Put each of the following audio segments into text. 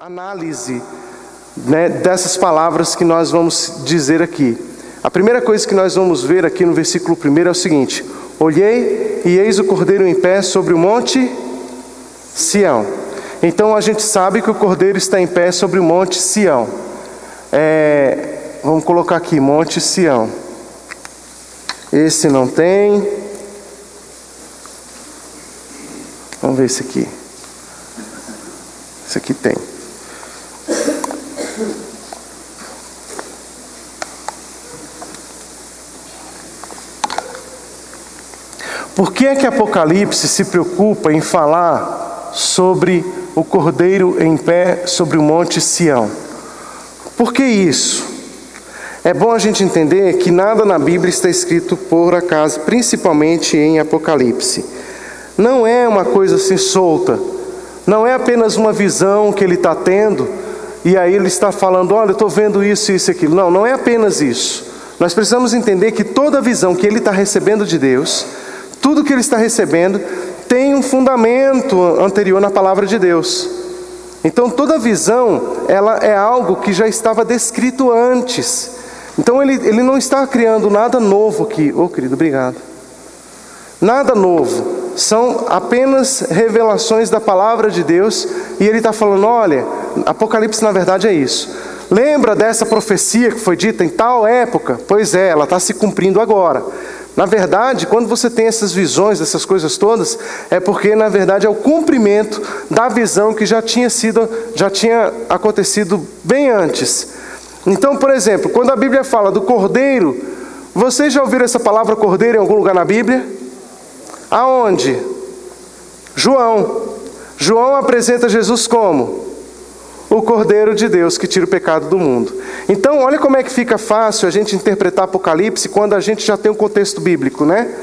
análise, né, dessas palavras que nós vamos dizer aqui. A primeira coisa que nós vamos ver aqui no versículo 1 é o seguinte: olhei e eis o Cordeiro em pé sobre o monte Sião. Então a gente sabe que o Cordeiro está em pé sobre o monte Sião. Vamos colocar aqui, monte Sião. Esse não tem. Vamos ver esse aqui. Esse aqui tem. Por que é que Apocalipse se preocupa em falar sobre o Cordeiro em pé sobre o monte Sião? Por que isso? É bom a gente entender que nada na Bíblia está escrito por acaso, principalmente em Apocalipse. Não é uma coisa assim solta, não é apenas uma visão que ele está tendo, e aí ele está falando, olha, eu estou vendo isso, isso e aquilo. Não, não é apenas isso. Nós precisamos entender que toda visão que ele está recebendo de Deus, tudo que ele está recebendo, tem um fundamento anterior na palavra de Deus. Então toda visão, ela é algo que já estava descrito antes. Então ele não está criando nada novo aqui. Ô querido, obrigado. Nada novo. São apenas revelações da palavra de Deus. E ele está falando, olha, Apocalipse na verdade é isso. Lembra dessa profecia que foi dita em tal época? Pois é, ela está se cumprindo agora. Na verdade, quando você tem essas visões, essas coisas todas, é porque na verdade é o cumprimento da visão que já tinha acontecido bem antes. Então, por exemplo, quando a Bíblia fala do Cordeiro, vocês já ouviram essa palavra Cordeiro em algum lugar na Bíblia? Aonde? João. João apresenta Jesus como o Cordeiro de Deus que tira o pecado do mundo. Então, olha como é que fica fácil a gente interpretar Apocalipse quando a gente já tem um contexto bíblico, né?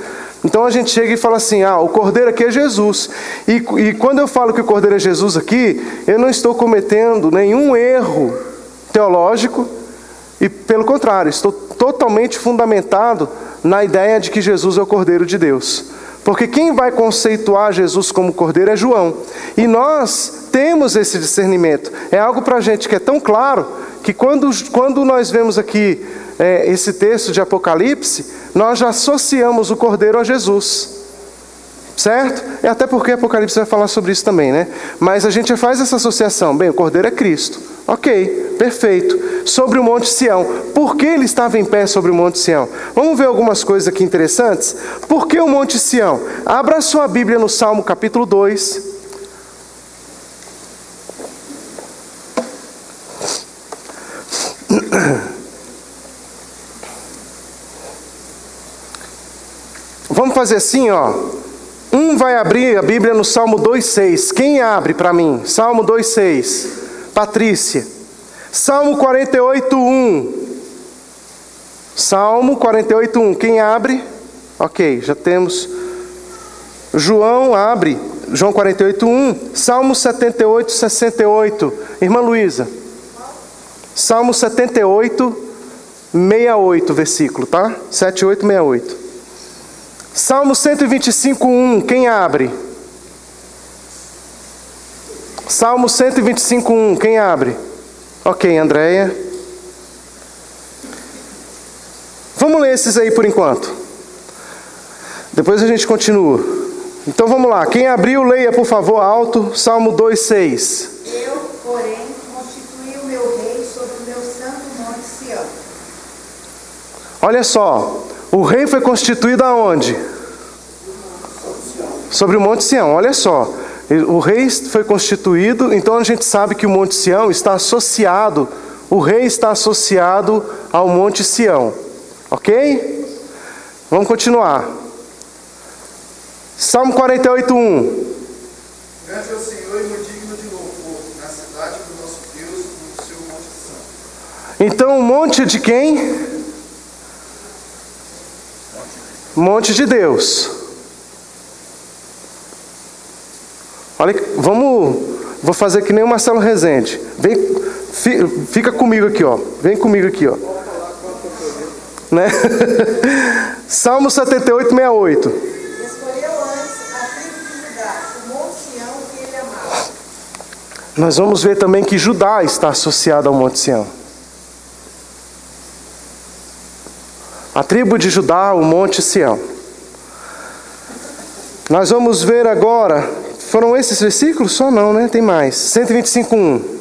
Então a gente chega e fala assim, o Cordeiro aqui é Jesus. E quando eu falo que o Cordeiro é Jesus aqui, eu não estou cometendo nenhum erro teológico, e pelo contrário, estou totalmente fundamentado na ideia de que Jesus é o Cordeiro de Deus. Porque quem vai conceituar Jesus como Cordeiro é João. E nós temos esse discernimento. É algo para a gente que é tão claro, que quando nós vemos aqui esse texto de Apocalipse, nós já associamos o Cordeiro a Jesus. Certo? E até porque Apocalipse vai falar sobre isso também, né? Mas a gente já faz essa associação. Bem, o Cordeiro é Cristo. Ok, perfeito. Sobre o Monte Sião. Por que ele estava em pé sobre o Monte Sião? Vamos ver algumas coisas aqui interessantes? Por que o Monte Sião? Abra a sua Bíblia no Salmo capítulo 2. Vamos fazer assim, ó. Um vai abrir a Bíblia no Salmo 2,6. Quem abre para mim? Salmo 2,6. Patrícia. Salmo 48,1. Salmo 48,1. Quem abre? Ok, já temos. João abre. João 48,1. Salmo 78,68. Irmã Luísa. Salmo 78,68 versículo, tá? 78,68. Salmo 125,1, quem abre? Salmo 125,1, quem abre? Ok, Andréia. Vamos ler esses aí por enquanto. Depois a gente continua. Então vamos lá, quem abriu, leia por favor alto, Salmo 2,6. Eu, porém, constituí o meu rei sobre o meu santo monte Sião. Olha só. O rei foi constituído aonde? Sobre o Monte Sião, olha só. O rei foi constituído, então a gente sabe que o Monte Sião está associado, o rei está associado ao Monte Sião. Ok? Vamos continuar. Salmo 48,1. Grande é o Senhor e muito digno de louvor, na cidade do nosso Deus, no seu Monte Santo. Então o monte de quem? Monte de Deus. Olha, vou fazer que nem o Marcelo Rezende. Fica comigo aqui, ó. Vem comigo aqui, ó. Né? Salmo 78,68. Escolheu antes a tribo de Judá, o monte Sião que ele amava. nós vamos ver também que Judá está associado ao Monte Sião. A tribo de Judá, o Monte Sião. Nós vamos ver agora, foram esses versículos? Só não, né? Tem mais. 125:1.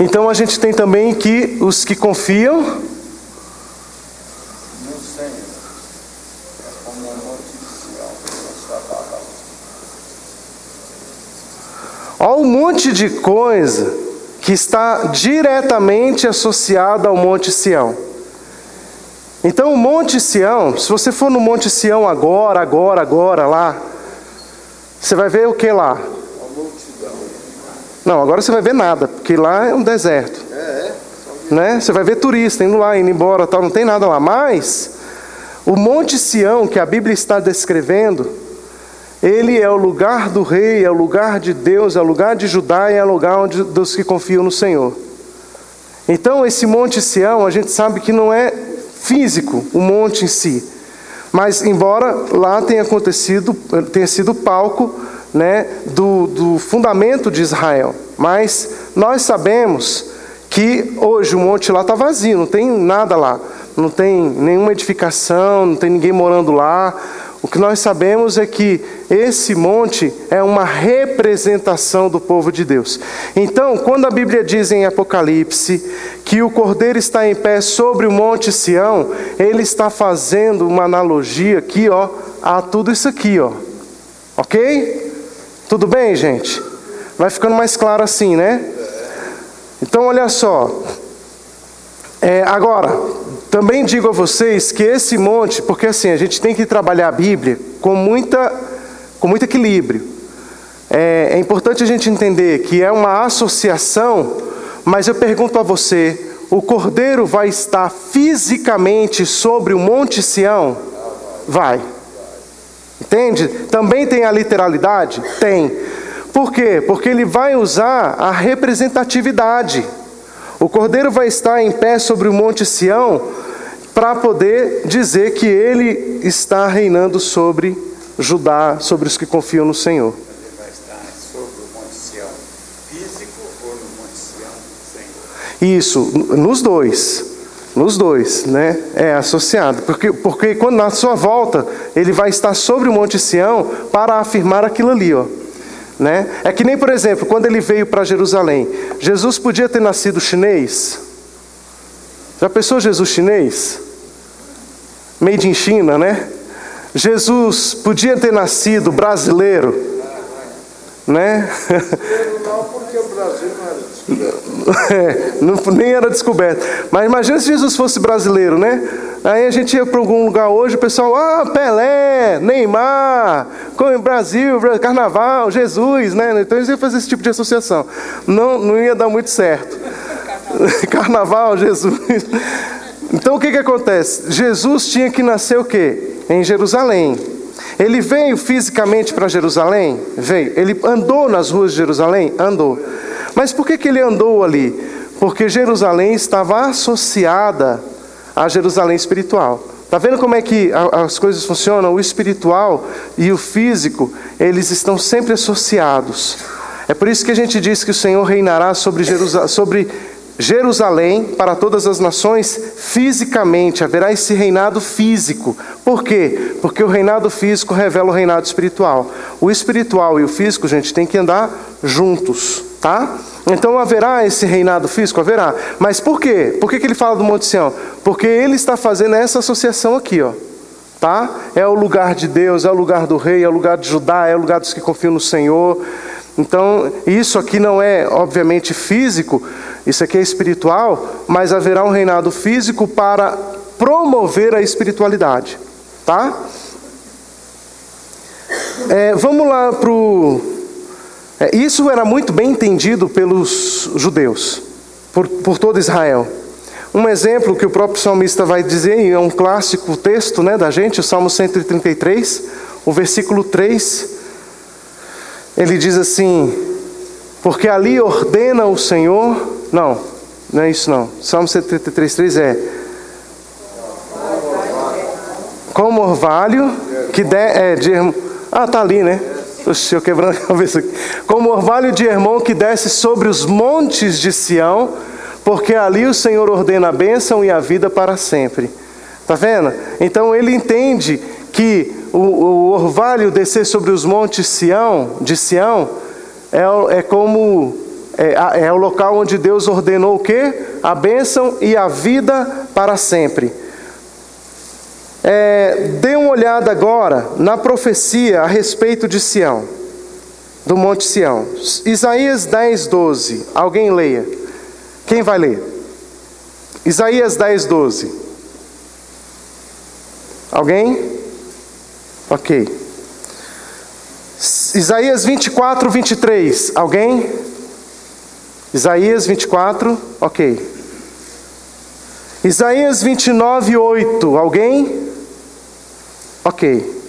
Então a gente tem também que os que confiam no Senhor, como o Monte Sião, Olha um monte de coisa que está diretamente associada ao Monte Sião. Então o Monte Sião, se você for no Monte Sião agora lá, você vai ver o que lá? Não, agora você vai ver nada, porque lá é um deserto. Né? Você vai ver turista indo lá, indo embora, tal, não tem nada lá. Mas o Monte Sião que a Bíblia está descrevendo, ele é o lugar do rei, é o lugar de Deus, é o lugar de Judá, é o lugar dos que confiam no Senhor. Então esse Monte Sião, a gente sabe que não é físico o monte em si, mas embora lá tenha sido palco, né, do fundamento de Israel, mas nós sabemos que hoje o monte lá está vazio, não tem nada lá, não tem nenhuma edificação, não tem ninguém morando lá. O que nós sabemos é que esse monte é uma representação do povo de Deus. Então, quando a Bíblia diz em Apocalipse que o Cordeiro está em pé sobre o Monte Sião, ele está fazendo uma analogia aqui, ó, a tudo isso aqui, ó. Ok? Tudo bem, gente? Vai ficando mais claro assim, né? Então, olha só. Agora, também digo a vocês que esse monte, porque assim, a gente tem que trabalhar a Bíblia com muito equilíbrio. É importante a gente entender que é uma associação, mas eu pergunto a você, o Cordeiro vai estar fisicamente sobre o Monte Sião? Vai. Entende? Também tem a literalidade? Tem. Por quê? Porque ele vai usar a representatividade. O Cordeiro vai estar em pé sobre o Monte Sião para poder dizer que ele está reinando sobre Judá, sobre os que confiam no Senhor. Ele vai estar sobre o Monte Sião físico ou no Monte Sião Senhor? Isso, nos dois, né? É associado, porque quando na sua volta ele vai estar sobre o Monte Sião para afirmar aquilo ali, ó. Né? É que nem, por exemplo, quando ele veio para Jerusalém, Jesus podia ter nascido chinês. Já pensou Jesus chinês? Made in China, né? Jesus podia ter nascido brasileiro, né? Não, porque o Brasil não era descoberto. Nem era descoberto. Mas imagina se Jesus fosse brasileiro, né? Aí a gente ia para algum lugar hoje, o pessoal, Pelé, Neymar, Brasil, Carnaval, Jesus, né? Então eles iam fazer esse tipo de associação. Não ia dar muito certo. Carnaval, Jesus. Então o que acontece? Jesus tinha que nascer o quê? Em Jerusalém. Ele veio fisicamente para Jerusalém? Veio. Ele andou nas ruas de Jerusalém? Andou. Mas por que ele andou ali? Porque Jerusalém estava associada a Jerusalém espiritual. Está vendo como é que as coisas funcionam? O espiritual e o físico, eles estão sempre associados. É por isso que a gente diz que o Senhor reinará sobre Jerusalém para todas as nações fisicamente. Haverá esse reinado físico. Por quê? Porque o reinado físico revela o reinado espiritual. O espiritual e o físico, gente, tem que andar juntos, tá? Então haverá esse reinado físico? Haverá. Mas por quê? Por que ele fala do Monte Sião? Porque ele está fazendo essa associação aqui, ó. Tá? É o lugar de Deus, é o lugar do rei, é o lugar de Judá, é o lugar dos que confiam no Senhor. Então, isso aqui não é, obviamente, físico, isso aqui é espiritual, mas haverá um reinado físico para promover a espiritualidade. Tá? Vamos lá para o... Isso era muito bem entendido pelos judeus, por todo Israel. Um exemplo que o próprio salmista vai dizer, e é um clássico texto, né, da gente, o Salmo 133, o versículo 3, ele diz assim, porque ali ordena o Senhor, não é isso não, Salmo 133, 3 é, como orvalho, que Tá ali, né? Oxe, eu quebrando a cabeça aqui. Como orvalho de Hermon que desce sobre os montes de Sião, porque ali o Senhor ordena a bênção e a vida para sempre. Está vendo? Então ele entende que o orvalho descer sobre os montes de Sião é como o local onde Deus ordenou o quê? A bênção e a vida para sempre. Dê uma olhada agora na profecia a respeito de Sião, do Monte Sião. Isaías 10, 12. Alguém leia. Quem vai ler? Isaías 10, 12. Alguém? Ok. Isaías 24, 23. Alguém? Isaías 24, ok. Isaías 29, 8. Alguém? Ok.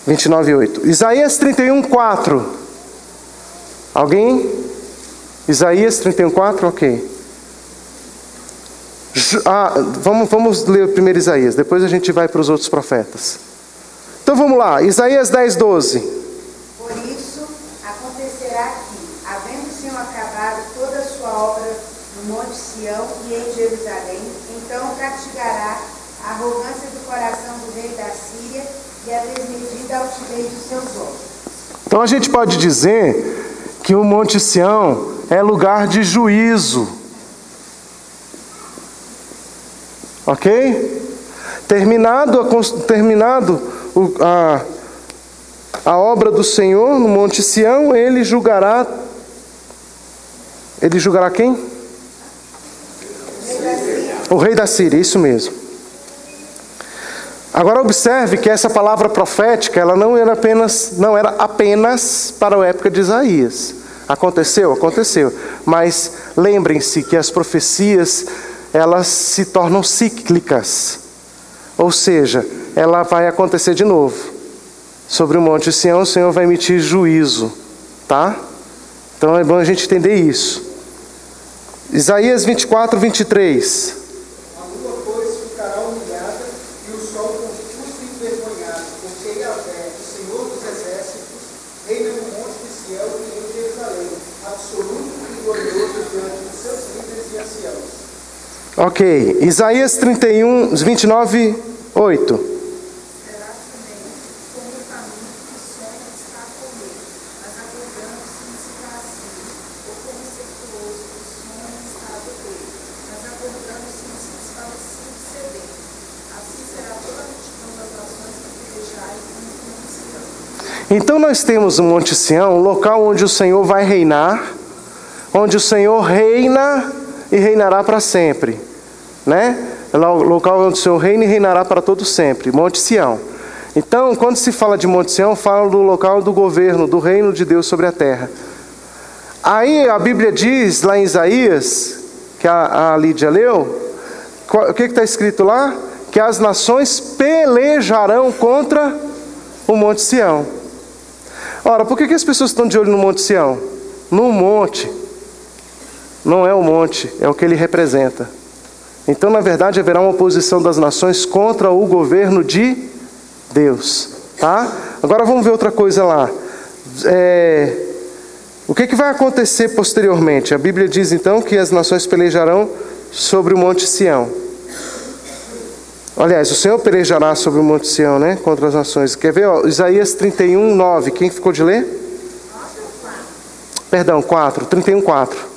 29, 8. Isaías 31, 4. Alguém? Isaías 31, 4, ok. Vamos ler primeiro Isaías, depois a gente vai para os outros profetas. Então vamos lá, Isaías 10, 12. Por isso, acontecerá que, havendo o Senhor acabado toda a sua obra no Monte Sião e em Jerusalém, então castigará a arrogância do coração do rei da Síria e a desmedida altivez dos seus olhos. Então a gente pode dizer que o Monte Sião é lugar de juízo. Ok? Terminado a obra do Senhor no Monte Sião, ele julgará quem? O rei da Síria, isso mesmo. Agora observe que essa palavra profética, ela não era apenas para a época de Isaías. Aconteceu? Aconteceu. Mas lembrem-se que as profecias, elas se tornam cíclicas. Ou seja, ela vai acontecer de novo. Sobre o Monte Sião, o Senhor vai emitir juízo. Tá? Então é bom a gente entender isso. Isaías 24, 23. A lua, pois, ficará humilhada e o sol confuso e envergonhado, porque Yahvé, o Senhor dos exércitos, reina no Monte de Sião e em Jerusalém, absoluto e glorioso diante dos seus líderes e anciãos. Ok, Isaías 31, 29, 8. Será também como o caminho que sonha está a comer, mas acordando-se não se dá assim, ou como sequioso que sonha está a beber, mas acordando-se não se desfalecido de sedento. Assim será toda a multidão das nações que pelejarem no Monte Sião. Então nós temos o Monte Sião, um local onde o Senhor vai reinar, onde o Senhor reina e reinará para sempre, né? É o local onde o Senhor reina e reinará para todo sempre, Monte Sião. Então, quando se fala de Monte Sião, fala do local do governo, do reino de Deus sobre a terra. Aí a Bíblia diz, lá em Isaías, que a Lídia leu, o que está escrito lá? Que as nações pelejarão contra o Monte Sião. Ora, por que as pessoas estão de olho no Monte Sião? No monte. Não é o monte, é o que ele representa. Então, na verdade, haverá uma oposição das nações contra o governo de Deus. Tá? Agora vamos ver outra coisa lá. O que vai acontecer posteriormente? A Bíblia diz então que as nações pelejarão sobre o Monte Sião. Aliás, o Senhor pelejará sobre o Monte Sião, né? Contra as nações. Quer ver? Ó, Isaías 31, 9. Quem ficou de ler? Perdão, 4. 31, 4.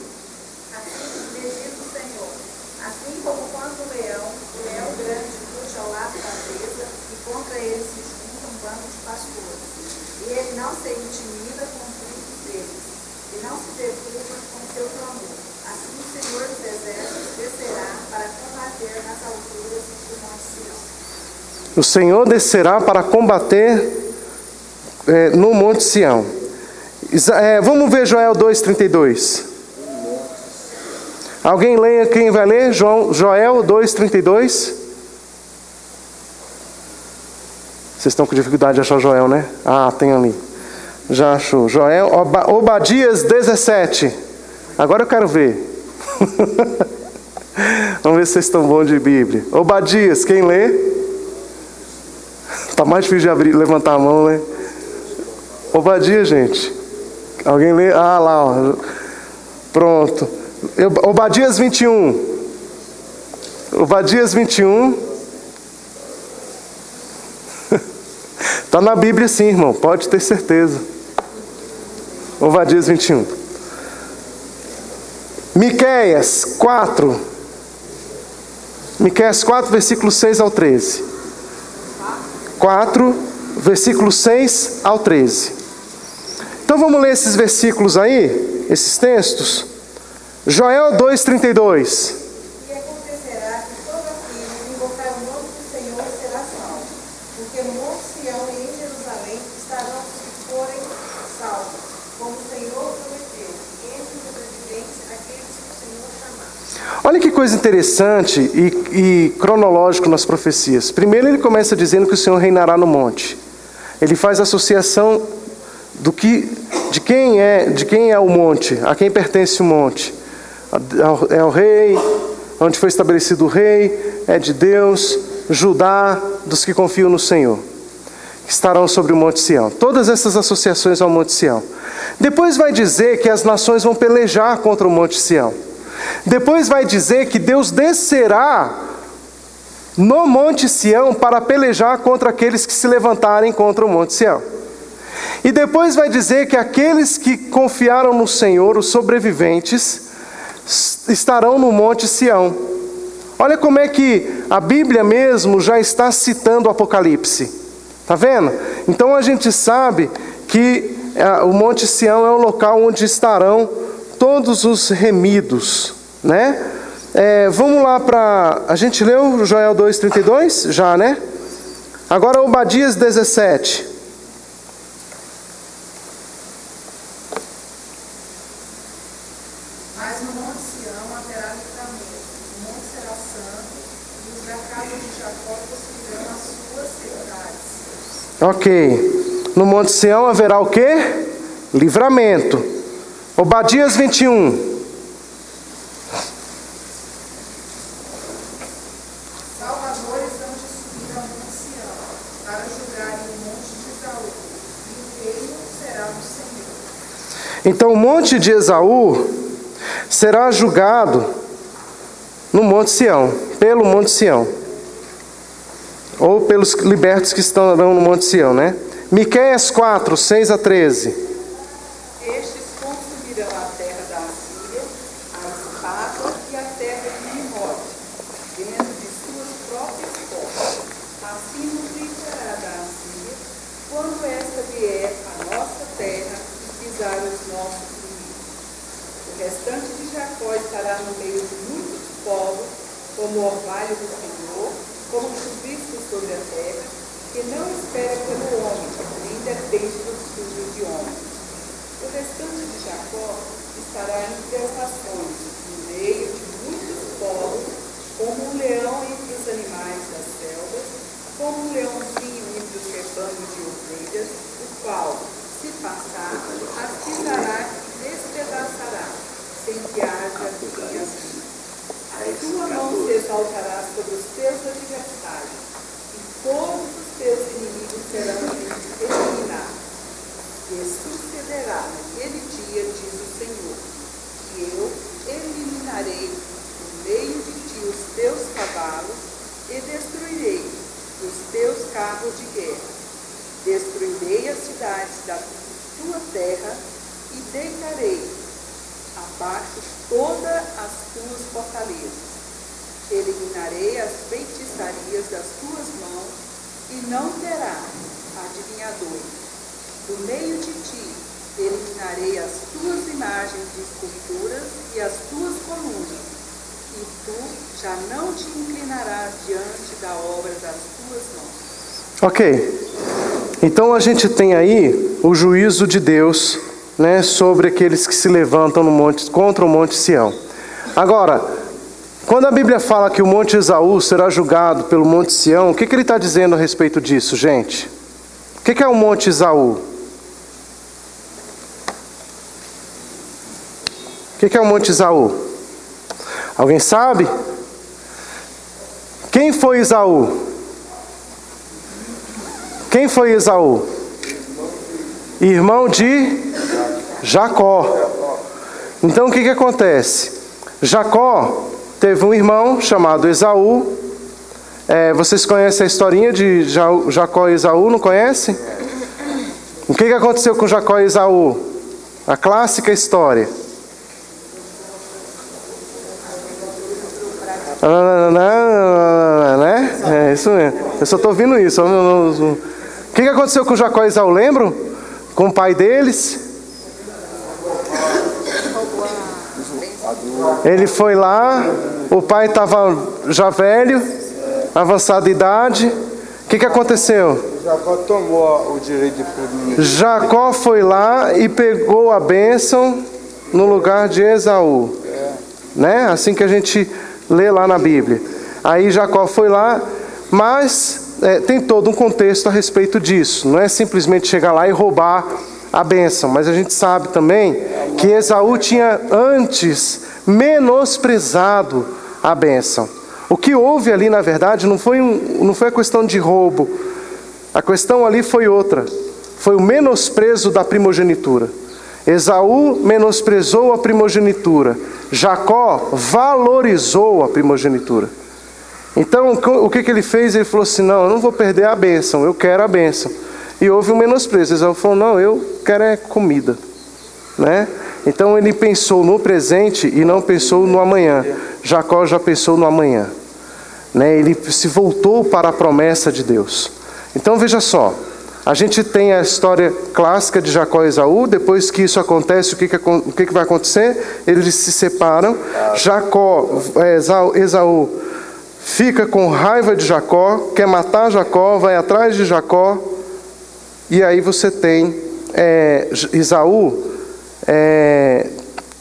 O Senhor descerá para combater no Monte Sião. Vamos ver Joel 2,32. Alguém leia, quem vai ler? Joel 2,32. Vocês estão com dificuldade de achar Joel, né? Tem ali. Já achou. Joel, Obadias 17. Agora eu quero ver. Vamos ver se vocês estão bons de Bíblia. Obadias, quem lê? Tá mais difícil de abrir, levantar a mão, né? Obadias, gente. Alguém lê? Ah, lá, ó. Pronto. Obadias 21. Obadias 21. Está na Bíblia sim, irmão. Pode ter certeza. Obadias 21. Miqueias 4. Miqueias 4, versículos 6 ao 13. 4, versículos 6 ao 13. Então vamos ler esses versículos aí, esses textos. Joel 2:32. E acontecerá que todo aquele que invocar o nome do Senhor será salvo, porque no Monte Sião e em Jerusalém estarão os que forem salvos, como o Senhor prometeu, entre os sobreviventes aqueles que o Senhor chamar. Olha que coisa interessante e cronológico nas profecias. Primeiro ele começa dizendo que o Senhor reinará no monte. Ele faz associação de quem é o monte, a quem pertence o monte. É o rei, onde foi estabelecido o rei, é de Deus, Judá, dos que confiam no Senhor, que estarão sobre o Monte Sião. Todas essas associações ao Monte Sião. Depois vai dizer que as nações vão pelejar contra o Monte Sião. Depois vai dizer que Deus descerá no Monte Sião para pelejar contra aqueles que se levantarem contra o Monte Sião. E depois vai dizer que aqueles que confiaram no Senhor, os sobreviventes, estarão no Monte Sião. Olha como é que a Bíblia mesmo já está citando o Apocalipse. Está vendo? Então a gente sabe que o Monte Sião é o local onde estarão todos os remidos, né? Vamos lá para... A gente leu Joel 2:32? Já, né? Agora Obadias 17. Mas no Monte Sião haverá livramento, o monte será santo, e os da casa de Jacó possuirão as suas cidades. Ok. No Monte Sião haverá o quê? Livramento. Obadias 21. Salvadores hão de subir ao Monte Sião, para julgarem o monte de Esaú, e o reino será do Senhor. Então o monte de Esaú será julgado no Monte Sião, pelo Monte Sião, ou pelos libertos que estarão no Monte Sião, né? Miqueias 4, 6 a 13. Estes consumirão a terra da Assíria, a espada e a terra de Nimrod, dentro de suas próprias portas. Assim nutrirá da Assíria, quando esta vier à nossa terra e pisar os nossos inimigos. O restante de Jacó estará no meio de muitos povos, como o orvalho do Senhor, como chuvisco sobre a terra, que não espera pelo homem, nem depende do filho de homem. O restante de Jacó estará entre as nações, no meio de muitos povos, como um leão entre os animais das selvas, como um leãozinho entre os rebanhos de ovelhas, o qual, se passar, as pisará e despedaçará, sem que haja quem as guie. A tua mão se exaltará sobre os teus adversários, e todos os teus inimigos serão eliminados. E sucederá naquele dia, diz o Senhor, que eu eliminarei do meio de ti os teus cavalos e destruirei os teus carros de guerra. Destruirei as cidades da tua terra e deitarei abaixo todas as tuas fortalezas. Eliminarei as feitiçarias das tuas mãos e não terás adivinhadores. Do meio de ti eliminarei as tuas imagens de esculturas e as tuas colunas, e tu já não te inclinarás diante da obra das tuas mãos. Ok. Então a gente tem aí o juízo de Deus, né, sobre aqueles que se levantam no monte, contra o Monte Sião. Agora, quando a Bíblia fala que o Monte Esaú será julgado pelo Monte Sião, o que ele está dizendo a respeito disso, gente? O que é o Monte Esaú? O que é o Monte Esaú? Alguém sabe? Quem foi Esaú? Quem foi Esaú? Irmão de Jacó. Então o que acontece? Jacó teve um irmão chamado Esaú. Vocês conhecem a historinha de Jacó e Esaú, não conhecem? O que aconteceu com Jacó e Esaú? A clássica história. Né? É isso mesmo. Eu só estou ouvindo isso. O que aconteceu com Jacó e Esaú? Lembram? Com o pai deles? Ele foi lá, o pai estava já velho, avançada idade. O que aconteceu? Jacó tomou o direito de tudo. Jacó foi lá e pegou a bênção no lugar de Esaú. Né? Assim que a gente lê lá na Bíblia. Aí Jacó foi lá, mas tem todo um contexto a respeito disso. Não é simplesmente chegar lá e roubar a bênção. Mas a gente sabe também que Esaú tinha antes menosprezado a bênção. O que houve ali, na verdade, não foi a questão de roubo. A questão ali foi outra. Foi o menosprezo da primogenitura. Esaú menosprezou a primogenitura. Jacó valorizou a primogenitura. Então, o que ele fez? Ele falou assim, não, eu não vou perder a bênção, eu quero a bênção. E houve um menosprezo. Esaú falou, não, eu quero é comida. Né? Então, ele pensou no presente e não pensou no amanhã. Jacó já pensou no amanhã. Né? Ele se voltou para a promessa de Deus. Então, veja só. A gente tem a história clássica de Jacó e Esaú. Depois que isso acontece, o que vai acontecer? Eles se separam. Esaú fica com raiva de Jacó, quer matar Jacó, vai atrás de Jacó. E aí você tem Esaú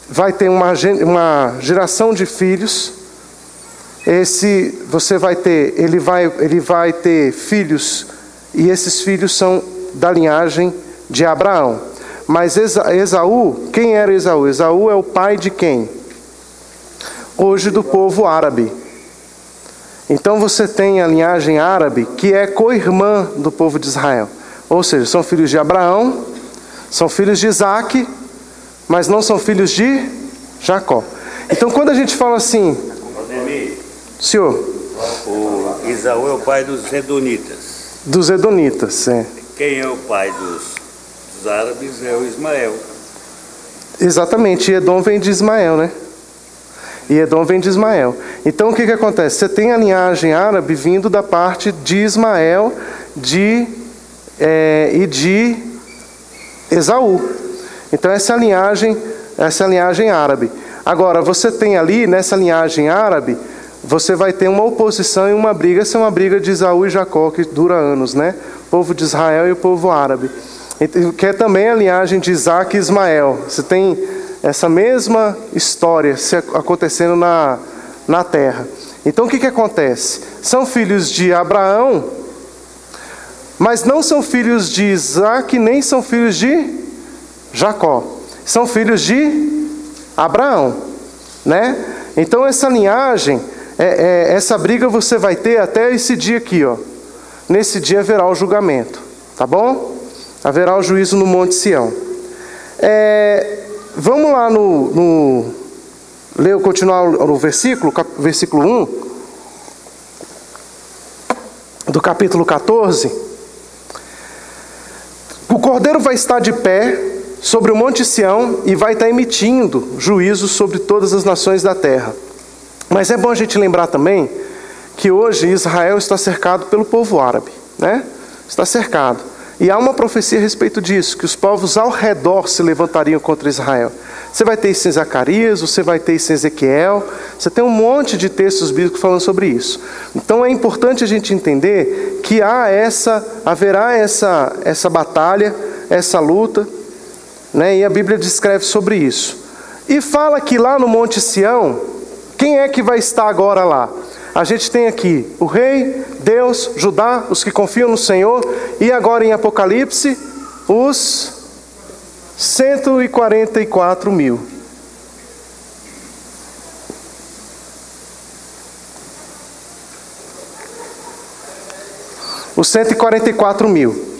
vai ter uma geração de filhos. Ele vai ter filhos. E esses filhos são da linhagem de Abraão. Mas Esaú, quem era Esaú? Esaú é o pai de quem? Hoje do povo árabe. Então você tem a linhagem árabe, que é co-irmã do povo de Israel. Ou seja, são filhos de Abraão, são filhos de Isaac, mas não são filhos de Jacó. Então quando a gente fala assim... Senhor? O Esaú é o pai dos Edonitas. Dos Edonitas, Quem é o pai dos árabes é o Ismael. Exatamente, e Edom vem de Ismael, né? Então o que acontece? Você tem a linhagem árabe vindo da parte de Ismael e de Esaú. Então essa é a linhagem árabe. Agora, você tem ali, nessa linhagem árabe, você vai ter uma oposição e uma briga. Essa é uma briga de Esaú e Jacó que dura anos, né? O povo de Israel e o povo árabe. Que é também a linhagem de Isaac e Ismael. Você tem essa mesma história acontecendo na terra. Então o que acontece? São filhos de Abraão, mas não são filhos de Isaac, nem são filhos de Jacó. São filhos de Abraão, né? Então essa linhagem... essa briga você vai ter até esse dia aqui, ó. Nesse dia haverá o julgamento, tá bom? Haverá o juízo no Monte Sião. Vamos lá continuar no versículo 1 do capítulo 14. O Cordeiro vai estar de pé sobre o Monte Sião e vai estar emitindo juízo sobre todas as nações da terra. Mas é bom a gente lembrar também que hoje Israel está cercado pelo povo árabe, né? Está cercado. E há uma profecia a respeito disso, que os povos ao redor se levantariam contra Israel. Você vai ter isso em Zacarias, você vai ter isso em Ezequiel, você tem um monte de textos bíblicos falando sobre isso. Então é importante a gente entender que haverá essa batalha, essa luta, né? E a Bíblia descreve sobre isso. E fala que lá no Monte Sião, quem é que vai estar agora lá? A gente tem aqui o rei, Deus, Judá, os que confiam no Senhor, e agora em Apocalipse, os 144 mil. Os 144 mil.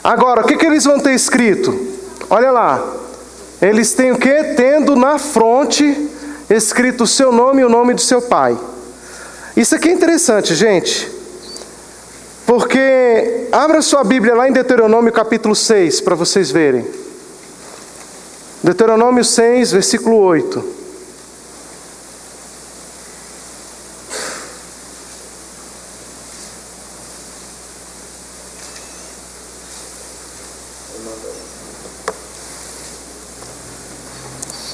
Agora, o que eles vão ter escrito? Olha lá. Eles têm o quê? Tendo na fronte escrito o seu nome e o nome do seu pai. Isso aqui é interessante, gente. Porque, abra sua Bíblia lá em Deuteronômio capítulo 6, para vocês verem. Deuteronômio 6, versículo 8.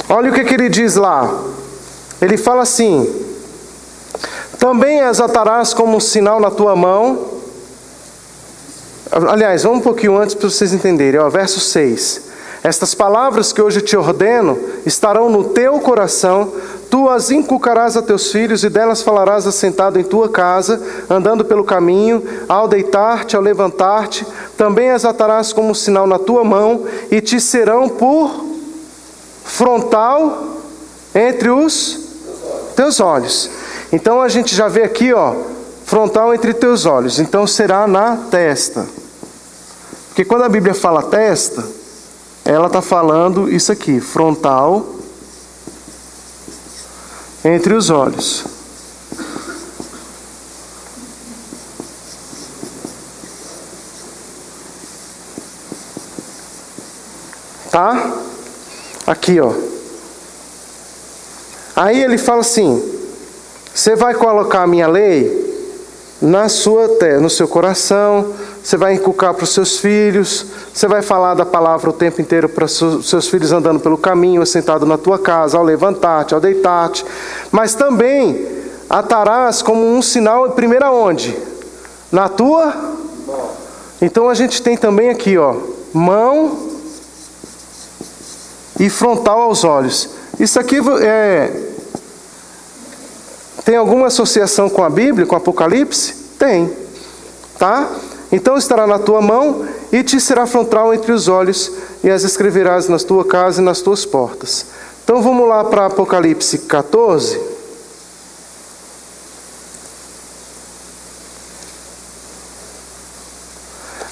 Olha o que ele diz lá. Ele fala assim: também as atarás como um sinal na tua mão. Aliás, vamos um pouquinho antes para vocês entenderem. Verso 6. Estas palavras que hoje te ordeno estarão no teu coração, tu as inculcarás a teus filhos e delas falarás assentado em tua casa, andando pelo caminho, ao deitar-te, ao levantar-te. Também as atarás como um sinal na tua mão e te serão por frontal entre os teus olhos. Então a gente já vê aqui, frontal entre teus olhos. Então será na testa. Porque quando a Bíblia fala testa, ela está falando isso aqui, frontal entre os olhos. Tá? Aqui, Aí ele fala assim: você vai colocar a minha lei no seu coração, você vai inculcar para os seus filhos, você vai falar da palavra o tempo inteiro para os seus filhos andando pelo caminho, assentado na tua casa, ao levantar-te, ao deitar-te. Mas também atarás como um sinal, primeiro aonde? Na tua mão. Então a gente tem também aqui, mão e frontal aos olhos. Isso aqui tem alguma associação com a Bíblia, com Apocalipse? Tem. Tá? Então estará na tua mão e te será frontal entre os olhos, e as escreverás na tua casa e nas tuas portas. Então vamos lá para Apocalipse 14.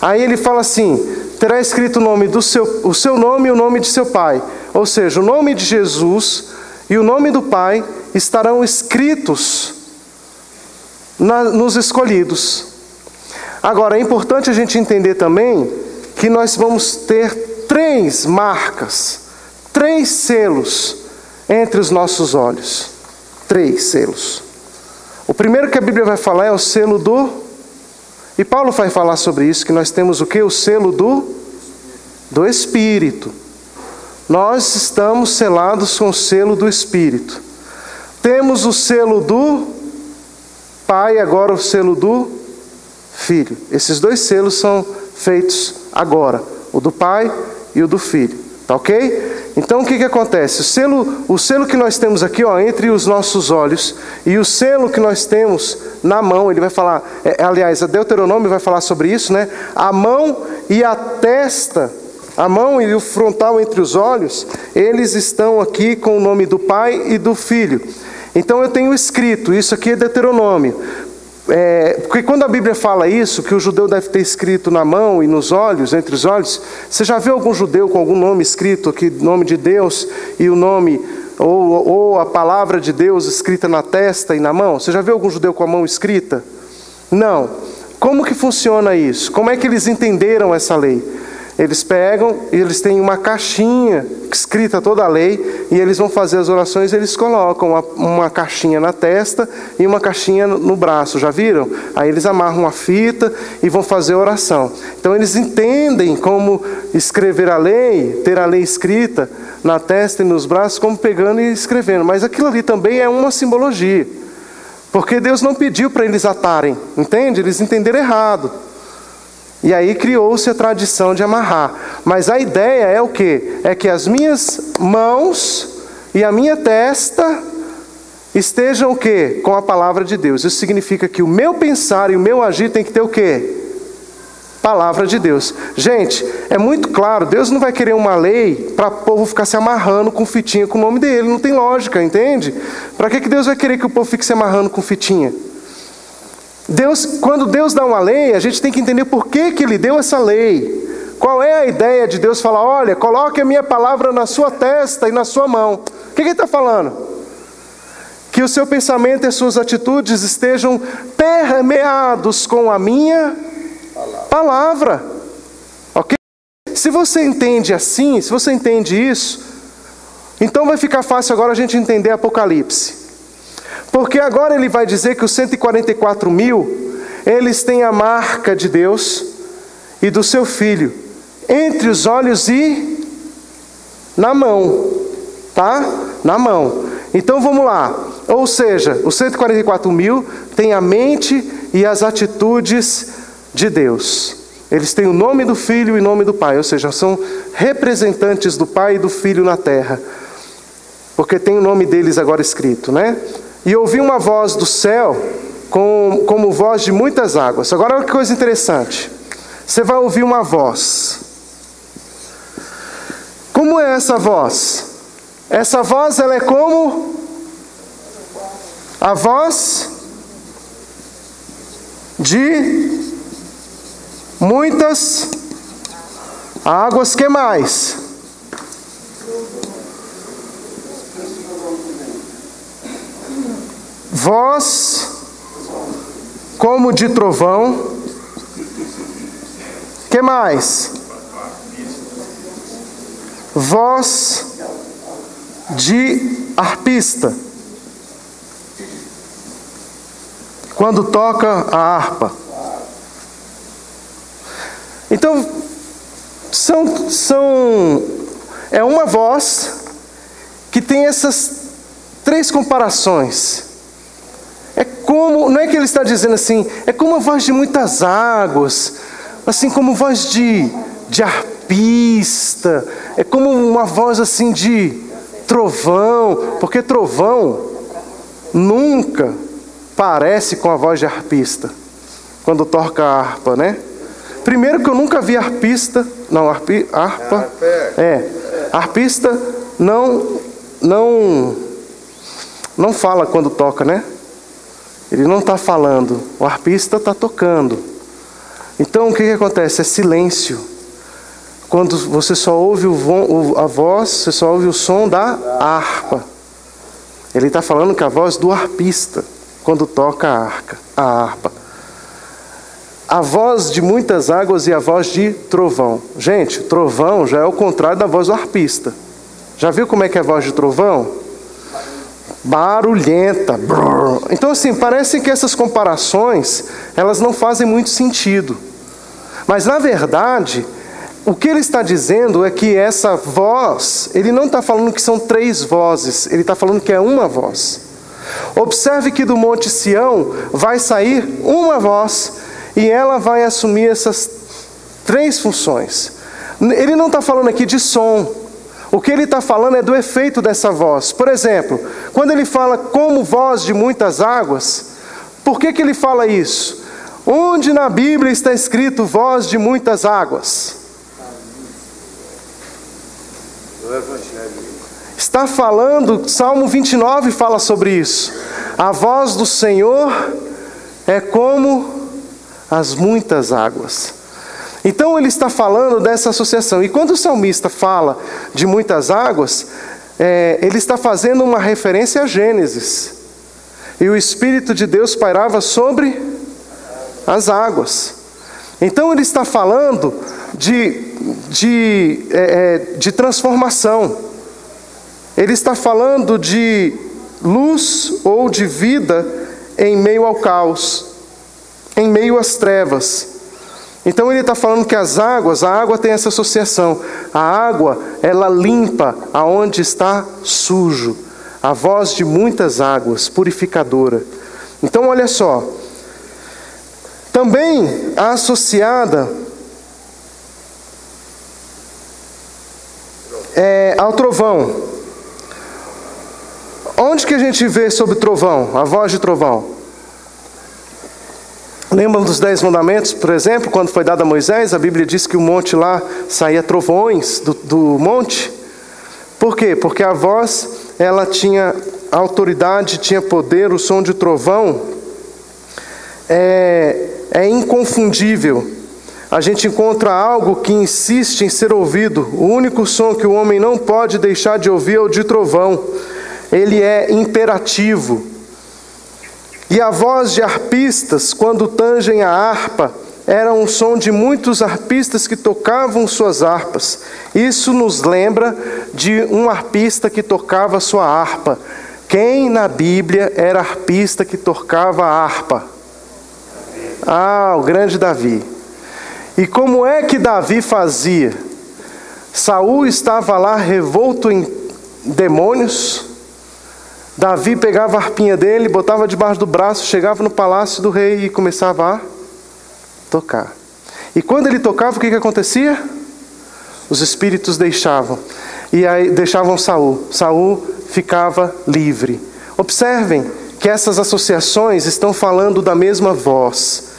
Aí ele fala assim: terá escrito o seu nome e o nome de seu pai. Ou seja, o nome de Jesus e o nome do Pai estarão escritos nos escolhidos. Agora, é importante a gente entender também que nós vamos ter 3 marcas, 3 selos entre os nossos olhos. 3 selos. O primeiro que a Bíblia vai falar é o selo do... E Paulo vai falar sobre isso, que nós temos o quê? O selo do Espírito. Nós estamos selados com o selo do Espírito. Temos o selo do Pai, agora o selo do Filho. Esses 2 selos são feitos agora, o do Pai e o do Filho. Tá ok? Então o que acontece? O selo que nós temos aqui, entre os nossos olhos, e o selo que nós temos na mão, ele vai falar, aliás, a Deuteronômio vai falar sobre isso, né? A mão e a testa, a mão e o frontal entre os olhos, eles estão aqui com o nome do Pai e do Filho. Então eu tenho escrito, isso aqui é Deuteronômio. Porque quando a Bíblia fala isso, que o judeu deve ter escrito na mão e nos olhos, entre os olhos, você já viu algum judeu com algum nome escrito aqui, nome de Deus, e o nome, ou a palavra de Deus escrita na testa e na mão? Você já viu algum judeu com a mão escrita? Não. Como que funciona isso? Como é que eles entenderam essa lei? Eles pegam e eles têm uma caixinha escrita toda a lei, e eles vão fazer as orações, eles colocam uma caixinha na testa e uma caixinha no braço, já viram? Aí eles amarram uma fita e vão fazer a oração. Então eles entendem como escrever a lei, ter a lei escrita na testa e nos braços, como pegando e escrevendo. Mas aquilo ali também é uma simbologia, porque Deus não pediu para eles atarem, entende? Eles entenderam errado. E aí criou-se a tradição de amarrar. Mas a ideia é o quê? É que as minhas mãos e a minha testa estejam o quê? Com a palavra de Deus. Isso significa que o meu pensar e o meu agir tem que ter o quê? Palavra de Deus. Gente, é muito claro, Deus não vai querer uma lei para o povo ficar se amarrando com fitinha com o nome dele. Não tem lógica, entende? Para que Deus vai querer que o povo fique se amarrando com fitinha? Quando Deus dá uma lei, a gente tem que entender por que Ele deu essa lei. Qual é a ideia de Deus falar, olha, coloque a minha palavra na sua testa e na sua mão? O que Ele está falando? Que o seu pensamento e as suas atitudes estejam permeados com a minha palavra. Ok? Se você entende assim, se você entende isso, então vai ficar fácil agora a gente entender Apocalipse. Porque agora ele vai dizer que os 144.000, eles têm a marca de Deus e do seu Filho, entre os olhos e na mão, tá? Na mão. Então vamos lá. Ou seja, os 144.000 têm a mente e as atitudes de Deus. Eles têm o nome do Filho e o nome do Pai, ou seja, são representantes do Pai e do Filho na terra. Porque tem o nome deles agora escrito, né? E ouvi uma voz do céu, como voz de muitas águas. Agora olha que coisa interessante. Você vai ouvir uma voz. Como é essa voz? Essa voz, ela é como a voz de muitas águas. Que mais? Voz como de trovão. Que mais? Voz de arpista, quando toca a harpa. Então, é uma voz que tem essas três comparações. É como, não é que ele está dizendo assim, é como a voz de muitas águas, assim como voz de arpista, é como uma voz assim de trovão, porque trovão nunca parece com a voz de arpista, quando toca a harpa, né? Primeiro que eu nunca vi arpista, não, arpista não fala quando toca, né? Ele não está falando, o arpista está tocando. Então o que acontece? É silêncio. Quando você só ouve a voz, você só ouve o som da harpa. Ele está falando que a voz do arpista, quando toca a harpa. A voz de muitas águas e a voz de trovão. Gente, trovão já é o contrário da voz do arpista. Já viu como é que é a voz de trovão? Barulhenta. Brrr. Então assim, parece que essas comparações, elas não fazem muito sentido. Mas na verdade, o que ele está dizendo é que essa voz, ele não está falando que são três vozes, ele está falando que é uma voz. Observe que do Monte Sião vai sair uma voz, e ela vai assumir essas três funções. Ele não está falando aqui de som. O que ele está falando é do efeito dessa voz. Por exemplo, quando ele fala como voz de muitas águas, por que ele fala isso? Onde na Bíblia está escrito voz de muitas águas? Está falando, Salmo 29 fala sobre isso. A voz do Senhor é como as muitas águas. Então ele está falando dessa associação. E quando o salmista fala de muitas águas, ele está fazendo uma referência a Gênesis. E o Espírito de Deus pairava sobre as águas. Então ele está falando de transformação. Ele está falando de luz ou de vida em meio ao caos, em meio às trevas. Então ele está falando que a água tem essa associação. A água, ela limpa aonde está sujo. A voz de muitas águas, purificadora. Então olha só. Também associada ao trovão. Onde que a gente vê sobre trovão? A voz de trovão. Lembram dos 10 mandamentos, por exemplo, quando foi dado a Moisés, a Bíblia diz que o monte lá saía trovões do monte. Por quê? Porque a voz, ela tinha autoridade, tinha poder. O som de trovão é inconfundível. A gente encontra algo que insiste em ser ouvido. O único som que o homem não pode deixar de ouvir é o de trovão. Ele é imperativo. E a voz de arpistas, quando tangem a harpa, era um som de muitos arpistas que tocavam suas harpas. Isso nos lembra de um arpista que tocava sua harpa. Quem na Bíblia era arpista que tocava a harpa? O grande Davi. E como é que Davi fazia? Saul estava lá revolto em demônios. Davi pegava a harpinha dele, botava debaixo do braço, chegava no palácio do rei e começava a tocar. E quando ele tocava, o que acontecia? Os espíritos deixavam. E aí deixavam Saul. Saul ficava livre. Observem que essas associações estão falando da mesma voz.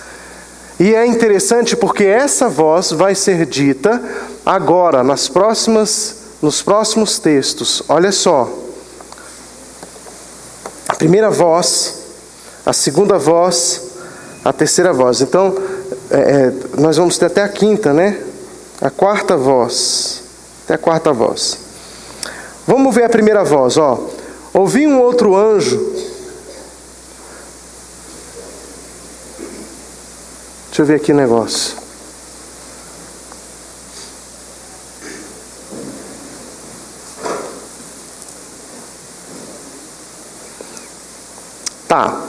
E é interessante porque essa voz vai ser dita agora, nos próximos textos. Olha só. A primeira voz, a segunda voz, a terceira voz. Então, nós vamos ter até a quinta, né? A quarta voz. Até a quarta voz. Vamos ver a primeira voz, ó. Ouvi um outro anjo. Deixa eu ver aqui o negócio. Tá.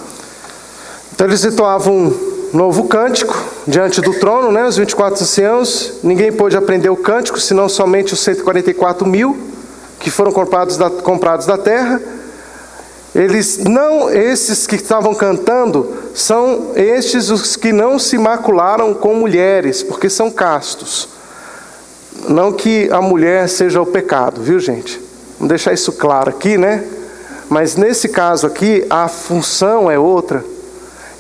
Então eles entoavam um novo cântico diante do trono, né? Os 24 anciãos. Ninguém pôde aprender o cântico, senão somente os 144 mil que foram comprados da terra. Esses que estavam cantando, são estes os que não se macularam com mulheres, porque são castos. Não que a mulher seja o pecado, viu, gente? Vamos deixar isso claro aqui, né? Mas nesse caso aqui, a função é outra.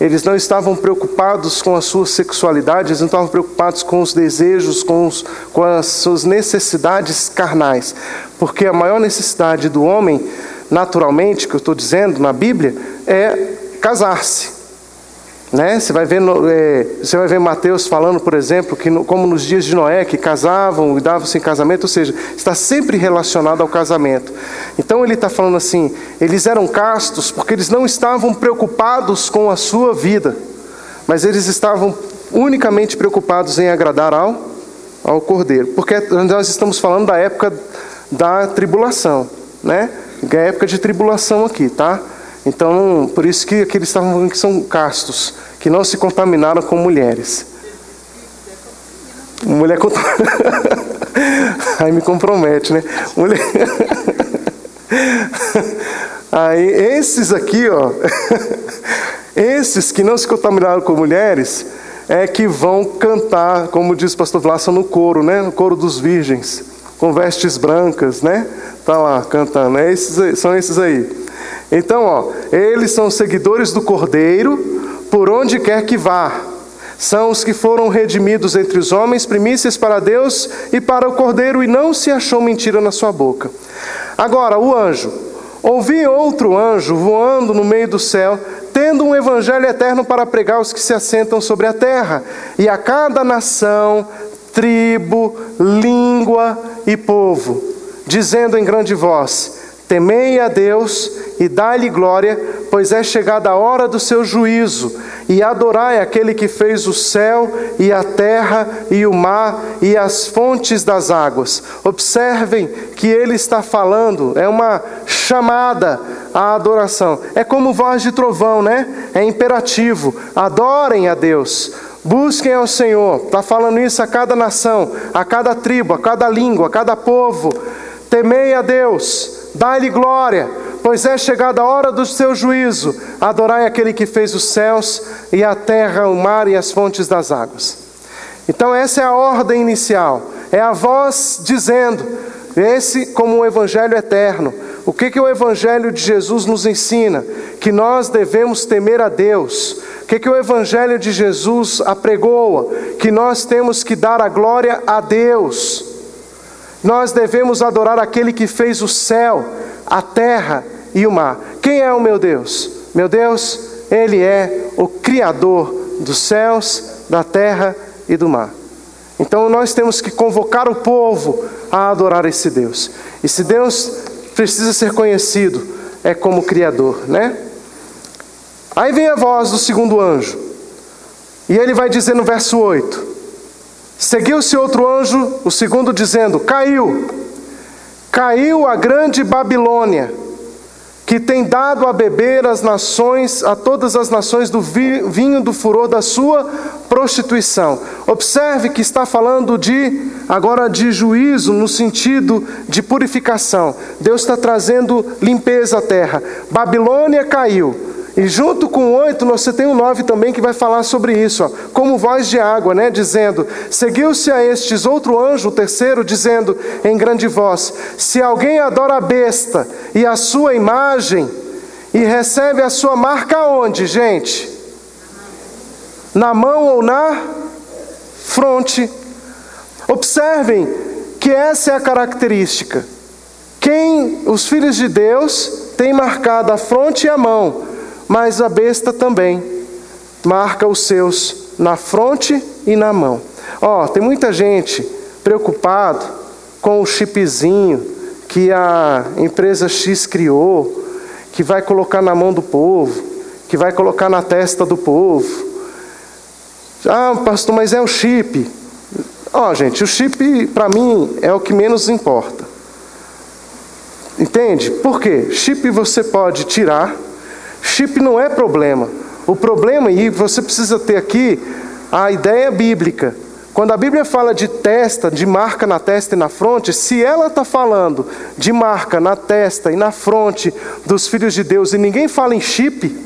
Eles não estavam preocupados com a sua sexualidade, eles não estavam preocupados com os desejos, com as suas necessidades carnais. Porque a maior necessidade do homem, naturalmente, que eu estou dizendo na Bíblia, é casar-se. Né? Você vai ver Mateus falando, por exemplo, que como nos dias de Noé, que casavam e davam-se em casamento, ou seja, está sempre relacionado ao casamento. Então ele está falando assim, eles eram castos porque eles não estavam preocupados com a sua vida, mas eles estavam unicamente preocupados em agradar ao Cordeiro. Porque nós estamos falando da época da tribulação, né? É a época de tribulação aqui, tá? Então, por isso que aqueles estavam falando que são castos, que não se contaminaram com mulheres. Mulher aí me compromete, né? Mulher... Aí, esses aqui, ó, esses que não se contaminaram com mulheres, é que vão cantar, como diz o pastor Vlassa, no coro, né? No coro dos virgens, com vestes brancas, né? Tá lá cantando, são esses aí. Então, ó, eles são seguidores do Cordeiro, por onde quer que vá. São os que foram redimidos entre os homens, primícias para Deus e para o Cordeiro, e não se achou mentira na sua boca. Agora, o anjo. Ouvi outro anjo voando no meio do céu, tendo um evangelho eterno para pregar aos que se assentam sobre a terra, e a cada nação, tribo, língua e povo, dizendo em grande voz: temei a Deus e dai-lhe glória, pois é chegada a hora do seu juízo, e adorai aquele que fez o céu e a terra e o mar e as fontes das águas. Observem que ele está falando, é uma chamada à adoração. É como voz de trovão, né? É imperativo. Adorem a Deus. Busquem ao Senhor. Está falando isso a cada nação, a cada tribo, a cada língua, a cada povo. Temei a Deus, dai-lhe glória, pois é chegada a hora do seu juízo. Adorai aquele que fez os céus e a terra, o mar e as fontes das águas. Então essa é a ordem inicial. É a voz dizendo, esse como um evangelho eterno. O que o evangelho de Jesus nos ensina? Que nós devemos temer a Deus. O que o evangelho de Jesus apregoa? Que nós temos que dar a glória a Deus. Nós devemos adorar aquele que fez o céu, a terra e o mar. Quem é o meu Deus? Meu Deus, Ele é o Criador dos céus, da terra e do mar. Então nós temos que convocar o povo a adorar esse Deus. E se Deus precisa ser conhecido, é como Criador, né? Aí vem a voz do segundo anjo. E ele vai dizer no verso 8: seguiu-se outro anjo, o segundo, dizendo: caiu a grande Babilônia, que tem dado a beber as nações, a todas as nações, do vinho do furor da sua prostituição. Observe que está falando agora de juízo, no sentido de purificação. Deus está trazendo limpeza à terra. Babilônia caiu. E junto com o 8, você tem o 9 também, que vai falar sobre isso, ó, como voz de água, né, dizendo: seguiu-se a estes outro anjo, o terceiro, dizendo em grande voz: se alguém adora a besta e a sua imagem, e recebe a sua marca onde, gente? Na mão ou na fronte. Observem que essa é a característica. Os filhos de Deus têm marcado a fronte e a mão, mas a besta também marca os seus na fronte e na mão. Tem muita gente preocupado com o chipzinho que a empresa X criou, que vai colocar na mão do povo, que vai colocar na testa do povo. Pastor, mas é o chip. Gente, o chip para mim é o que menos importa. Entende? Por quê? Chip você pode tirar. Chip não é problema. O problema, e você precisa ter aqui a ideia bíblica. Quando a Bíblia fala de testa, de marca na testa e na fronte, se ela está falando de marca na testa e na fronte dos filhos de Deus e ninguém fala em chip,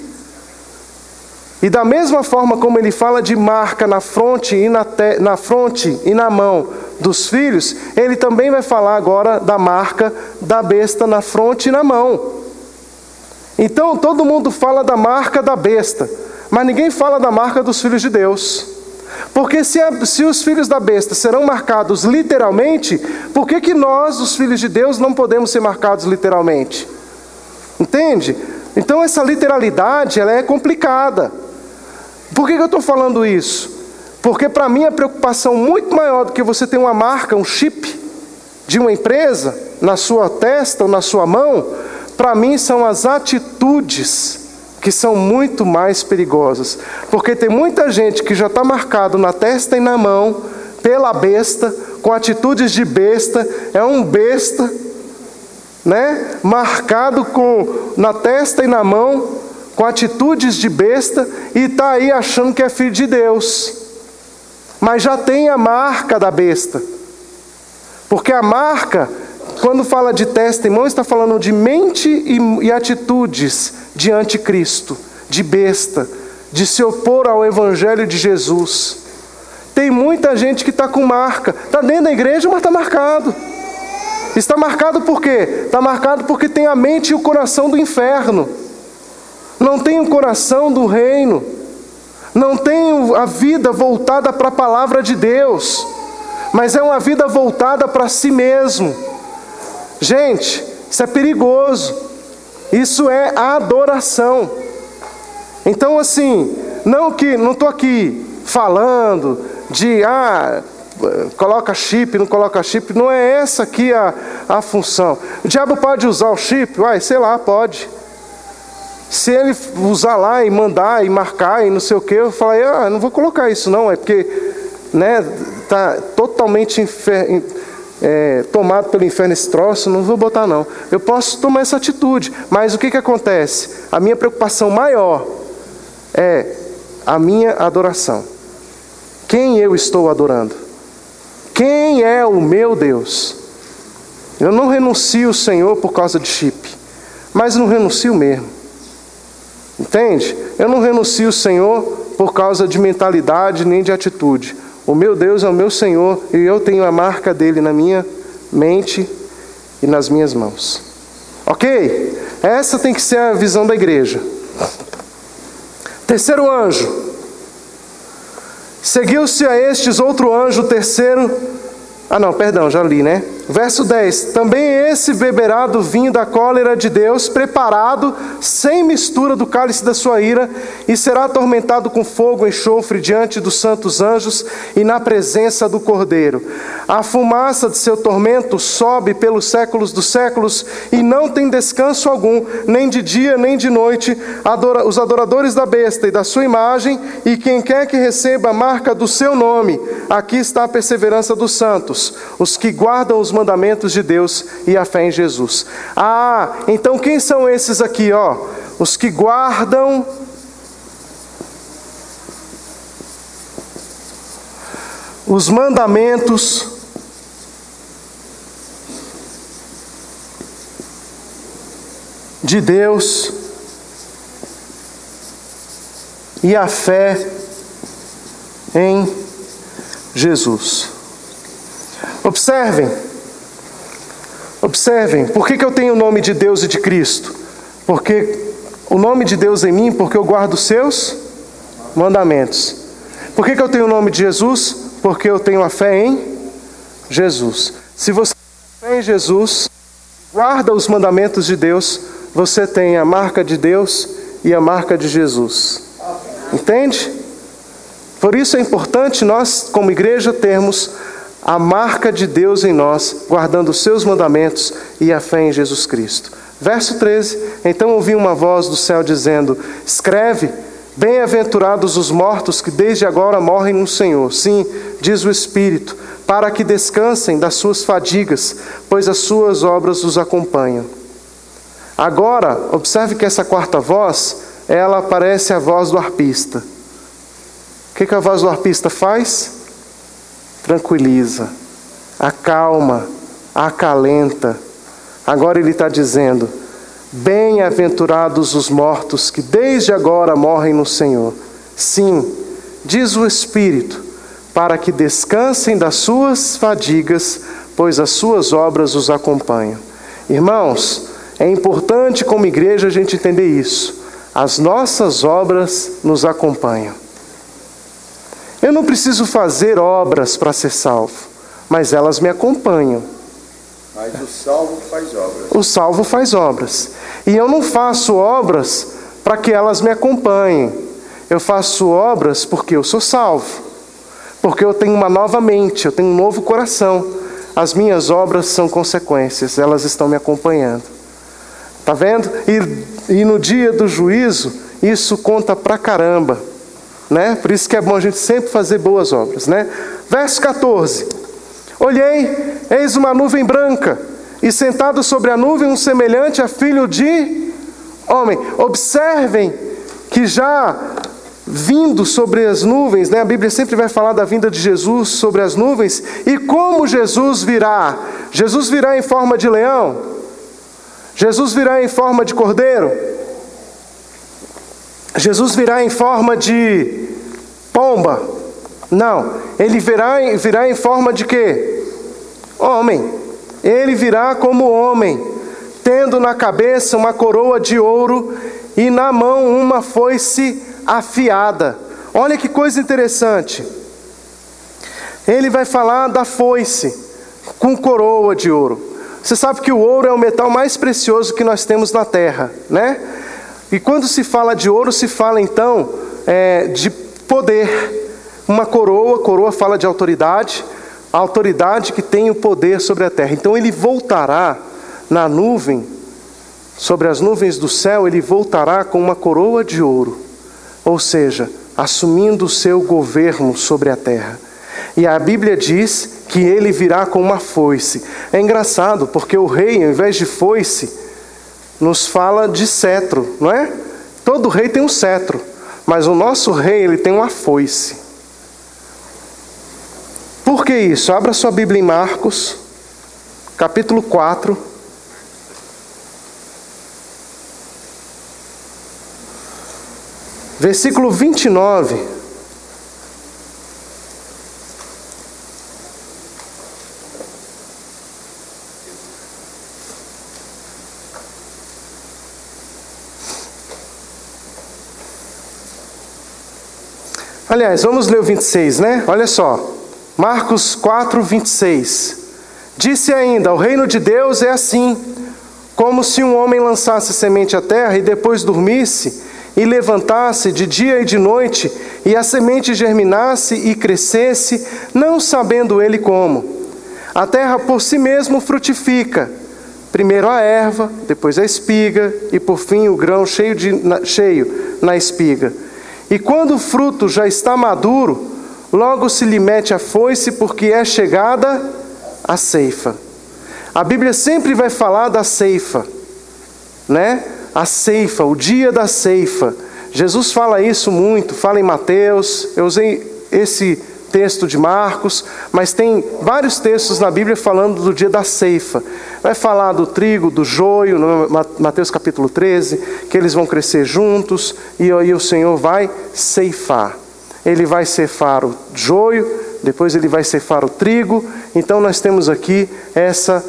e da mesma forma como ele fala de marca na fronte e na mão dos filhos, ele também vai falar agora da marca da besta na fronte e na mão. Então todo mundo fala da marca da besta, mas ninguém fala da marca dos filhos de Deus. Porque se os filhos da besta serão marcados literalmente, por que nós, os filhos de Deus, não podemos ser marcados literalmente? Entende? Então essa literalidade, ela é complicada. Por que eu estou falando isso? Porque para mim a preocupação muito maior do que você ter uma marca, um chip de uma empresa na sua testa ou na sua mão, para mim são as atitudes que são muito mais perigosas. Porque tem muita gente que já está marcado na testa e na mão pela besta, com atitudes de besta, é um besta, né? Marcado na testa e na mão, com atitudes de besta, e está aí achando que é filho de Deus. Mas já tem a marca da besta. Porque a marca, quando fala de testa e mão, está falando de mente e atitudes de anticristo, de besta, de se opor ao Evangelho de Jesus. Tem muita gente que está com marca, está dentro da igreja, mas está marcado. Está marcado por quê? Está marcado porque tem a mente e o coração do inferno. Não tem o coração do reino. Não tem a vida voltada para a palavra de Deus, mas é uma vida voltada para si mesmo. Gente, isso é perigoso. Isso é adoração. Então assim, não estou aqui falando de coloca chip, não coloca chip. Não é essa aqui a função. O diabo pode usar o chip? Sei lá, pode. Se ele usar lá e mandar e marcar e não sei o que, eu falei, não vou colocar isso não, é porque está totalmente tomado pelo inferno esse troço, não vou botar não. Eu posso tomar essa atitude, mas o que acontece? A minha preocupação maior é a minha adoração. Quem eu estou adorando? Quem é o meu Deus? Eu não renuncio ao Senhor por causa de chip, mas não renuncio mesmo. Entende? Eu não renuncio ao Senhor por causa de mentalidade nem de atitude. O meu Deus é o meu Senhor e eu tenho a marca dele na minha mente e nas minhas mãos. Ok? Essa tem que ser a visão da igreja. Terceiro anjo. Seguiu-se a estes outro anjo, terceiro... já li, né? Verso 10: também esse beberá do vinho da cólera de Deus, preparado, sem mistura do cálice da sua ira, e será atormentado com fogo e enxofre diante dos santos anjos e na presença do Cordeiro. A fumaça de seu tormento sobe pelos séculos dos séculos, e não tem descanso algum, nem de dia nem de noite, os adoradores da besta e da sua imagem, e quem quer que receba a marca do seu nome. Aqui está a perseverança dos santos, os que guardam os mandamentos de Deus e a fé em Jesus. Então quem são esses aqui, ó? Os que guardam os mandamentos de Deus e a fé em Jesus. Observem, por que eu tenho o nome de Deus e de Cristo? Porque o nome de Deus em mim, porque eu guardo os seus mandamentos. Por que eu tenho o nome de Jesus? Porque eu tenho a fé em Jesus. Se você tem fé em Jesus, guarda os mandamentos de Deus, você tem a marca de Deus e a marca de Jesus. Entende? Por isso é importante nós, como igreja, termos a marca de Deus em nós, guardando os seus mandamentos e a fé em Jesus Cristo. Verso 13: então ouvi uma voz do céu dizendo: escreve, bem-aventurados os mortos que desde agora morrem no Senhor. Sim, diz o Espírito, para que descansem das suas fadigas, pois as suas obras os acompanham. Agora, observe que essa quarta voz, ela parece a voz do arpista. O que a voz do arpista faz? Tranquiliza, acalma, acalenta. Agora ele está dizendo: bem-aventurados os mortos que desde agora morrem no Senhor. Sim, diz o Espírito, para que descansem das suas fadigas, pois as suas obras os acompanham. Irmãos, é importante como igreja a gente entender isso. As nossas obras nos acompanham. Eu não preciso fazer obras para ser salvo, mas elas me acompanham. Mas o salvo faz obras. O salvo faz obras. E eu não faço obras para que elas me acompanhem. Eu faço obras porque eu sou salvo. Porque eu tenho uma nova mente, eu tenho um novo coração. As minhas obras são consequências, elas estão me acompanhando. Está vendo? E no dia do juízo, isso conta pra caramba. Né? Por isso que é bom a gente sempre fazer boas obras, né? Verso 14: olhei, eis uma nuvem branca, e sentado sobre a nuvem um semelhante a filho de homem. Observem que já vindo sobre as nuvens, né? A Bíblia sempre vai falar da vinda de Jesus sobre as nuvens. E como Jesus virá? Jesus virá em forma de leão? Jesus virá em forma de cordeiro? Jesus virá em forma de pomba? Não. Ele virá em forma de quê? Homem. Ele virá como homem, tendo na cabeça uma coroa de ouro e na mão uma foice afiada. Olha que coisa interessante. Ele vai falar da foice com coroa de ouro. Você sabe que o ouro é o metal mais precioso que nós temos na terra, né? E quando se fala de ouro, se fala então de poder. Uma coroa fala de autoridade, a autoridade que tem o poder sobre a terra. Então ele voltará na nuvem, sobre as nuvens do céu, ele voltará com uma coroa de ouro. Ou seja, assumindo o seu governo sobre a terra. E a Bíblia diz que ele virá com uma foice. É engraçado, porque o rei, ao invés de foice, nos fala de cetro, não é? Todo rei tem um cetro, mas o nosso rei, ele tem uma foice. Por que isso? Abra sua Bíblia em Marcos, capítulo 4. Versículo 29. Aliás, vamos ler o 26, né? Olha só. Marcos 4, 26. Disse ainda: o reino de Deus é assim, como se um homem lançasse semente à terra e depois dormisse e levantasse de dia e de noite, e a semente germinasse e crescesse, não sabendo ele como. A terra por si mesmo frutifica, primeiro a erva, depois a espiga, e por fim o grão cheio na espiga. E quando o fruto já está maduro, logo se lhe mete a foice, porque é chegada a ceifa. A Bíblia sempre vai falar da ceifa, né? A ceifa, o dia da ceifa. Jesus fala isso muito, fala em Mateus. Eu usei esse texto de Marcos, mas tem vários textos na Bíblia falando do dia da ceifa. Vai falar do trigo, do joio, no Mateus capítulo 13, que eles vão crescer juntos, e aí o Senhor vai ceifar. Ele vai ceifar o joio, depois ele vai ceifar o trigo. Então nós temos aqui essas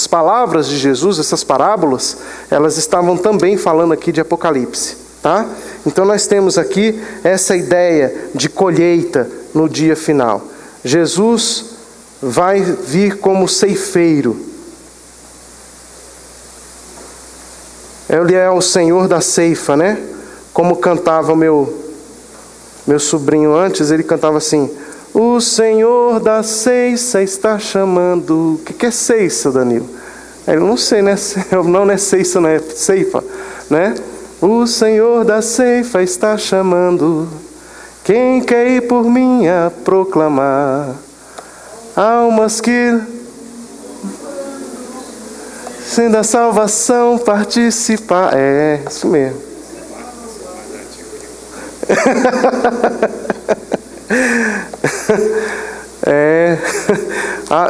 palavras de Jesus, essas parábolas, elas estavam também falando aqui de Apocalipse, tá? Então nós temos aqui essa ideia de colheita no dia final. Jesus vai vir como ceifeiro. Ele é o Senhor da ceifa, né? Como cantava o meu sobrinho antes, ele cantava assim: o Senhor da ceifa está chamando. O que é ceifa, Danilo? Eu não sei, né? Não é ceifa, não é ceifa, né? O Senhor da ceifa está chamando. Quem quer ir por mim a proclamar? Almas que sem da salvação participar. É, isso mesmo.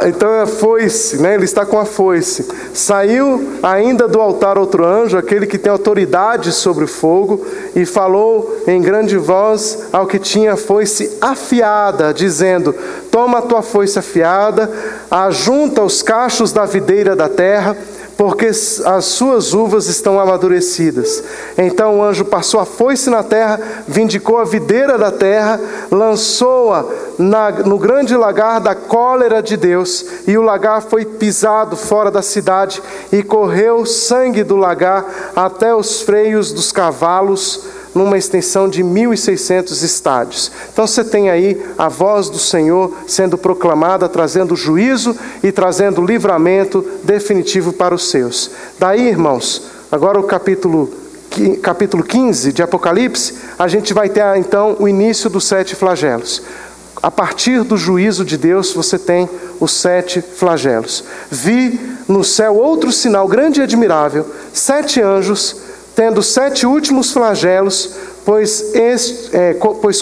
Então é a foice, né? Ele está com a foice. Saiu ainda do altar outro anjo, aquele que tem autoridade sobre o fogo, e falou em grande voz ao que tinha a foice afiada, dizendo: toma a tua foice afiada, ajunta os cachos da videira da terra, porque as suas uvas estão amadurecidas. Então o anjo passou a foice na terra, vindicou a videira da terra, lançou-a no grande lagar da cólera de Deus, e o lagar foi pisado fora da cidade, e correu sangue do lagar até os freios dos cavalos, numa extensão de 1.600 estádios. Então você tem aí a voz do Senhor sendo proclamada, trazendo juízo e trazendo livramento definitivo para os seus. Daí, irmãos, agora o capítulo 15 de Apocalipse, a gente vai ter então o início dos 7 flagelos. A partir do juízo de Deus, você tem os 7 flagelos. Vi no céu outro sinal grande e admirável, 7 anjos, tendo 7 últimos flagelos, pois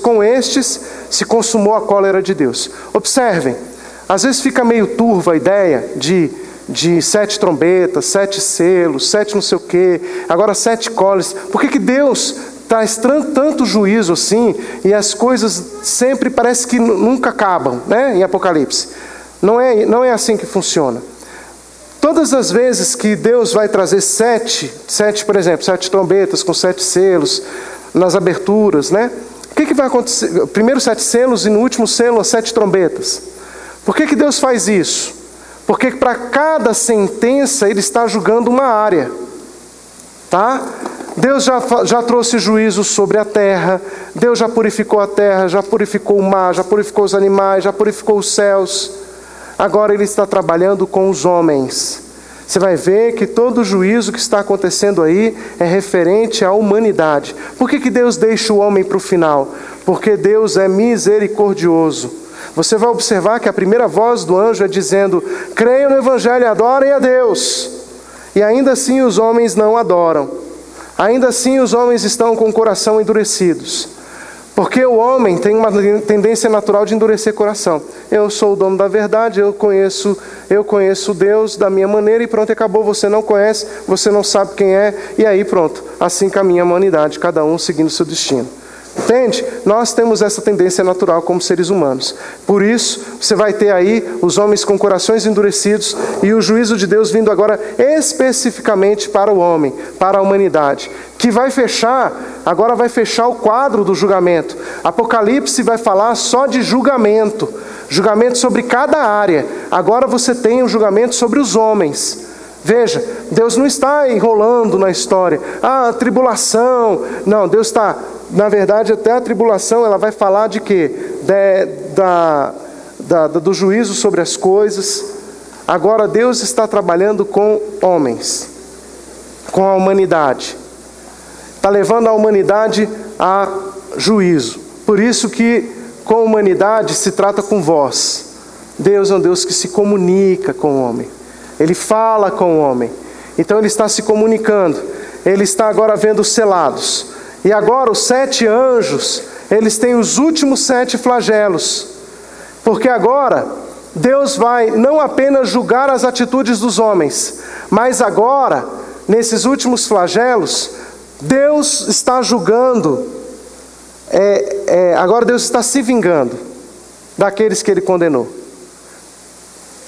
com estes se consumou a cólera de Deus. Observem, às vezes fica meio turva a ideia de 7 trombetas, 7 selos, 7 não sei o quê, agora 7 cóleras. Por que Deus traz tanto juízo assim, e as coisas sempre parece que nunca acabam, né? Em Apocalipse. Não é assim que funciona. Todas as vezes que Deus vai trazer 7, por exemplo, 7 trombetas com 7 selos nas aberturas, né? O que vai acontecer? Primeiro 7 selos e no último selo as 7 trombetas. Por que Deus faz isso? Porque para cada sentença Ele está julgando uma área, tá? Deus já trouxe juízo sobre a terra, Deus já purificou a terra, já purificou o mar, já purificou os animais, já purificou os céus. Agora Ele está trabalhando com os homens. Você vai ver que todo o juízo que está acontecendo aí é referente à humanidade. Por que Deus deixa o homem para o final? Porque Deus é misericordioso. Você vai observar que a primeira voz do anjo é dizendo: creiam no Evangelho e adorem a Deus. E ainda assim os homens não adoram. Ainda assim os homens estão com o coração endurecidos. Porque o homem tem uma tendência natural de endurecer o coração. Eu sou o dono da verdade, eu conheço Deus da minha maneira, e pronto, acabou. Você não conhece, você não sabe quem é, e aí pronto. Assim caminha a humanidade, cada um seguindo o seu destino. Entende? Nós temos essa tendência natural como seres humanos. Por isso, você vai ter aí os homens com corações endurecidos e o juízo de Deus vindo agora especificamente para o homem, para a humanidade, que vai fechar, agora vai fechar o quadro do julgamento. Apocalipse vai falar só de julgamento, julgamento sobre cada área. Agora você tem um julgamento sobre os homens. Veja, Deus não está enrolando na história. Ah, a tribulação. Não, Deus está, na verdade, até a tribulação, ela vai falar de quê? Do juízo sobre as coisas. Agora Deus está trabalhando com homens, com a humanidade. Está levando a humanidade a juízo. Por isso que com a humanidade se trata com voz. Deus é um Deus que se comunica com o homem. Ele fala com o homem. Então ele está se comunicando. Ele está agora vendo os selados. E agora os 7 anjos, eles têm os últimos 7 flagelos. Porque agora Deus vai não apenas julgar as atitudes dos homens, mas agora, nesses últimos flagelos, Deus está julgando, agora Deus está se vingando daqueles que Ele condenou.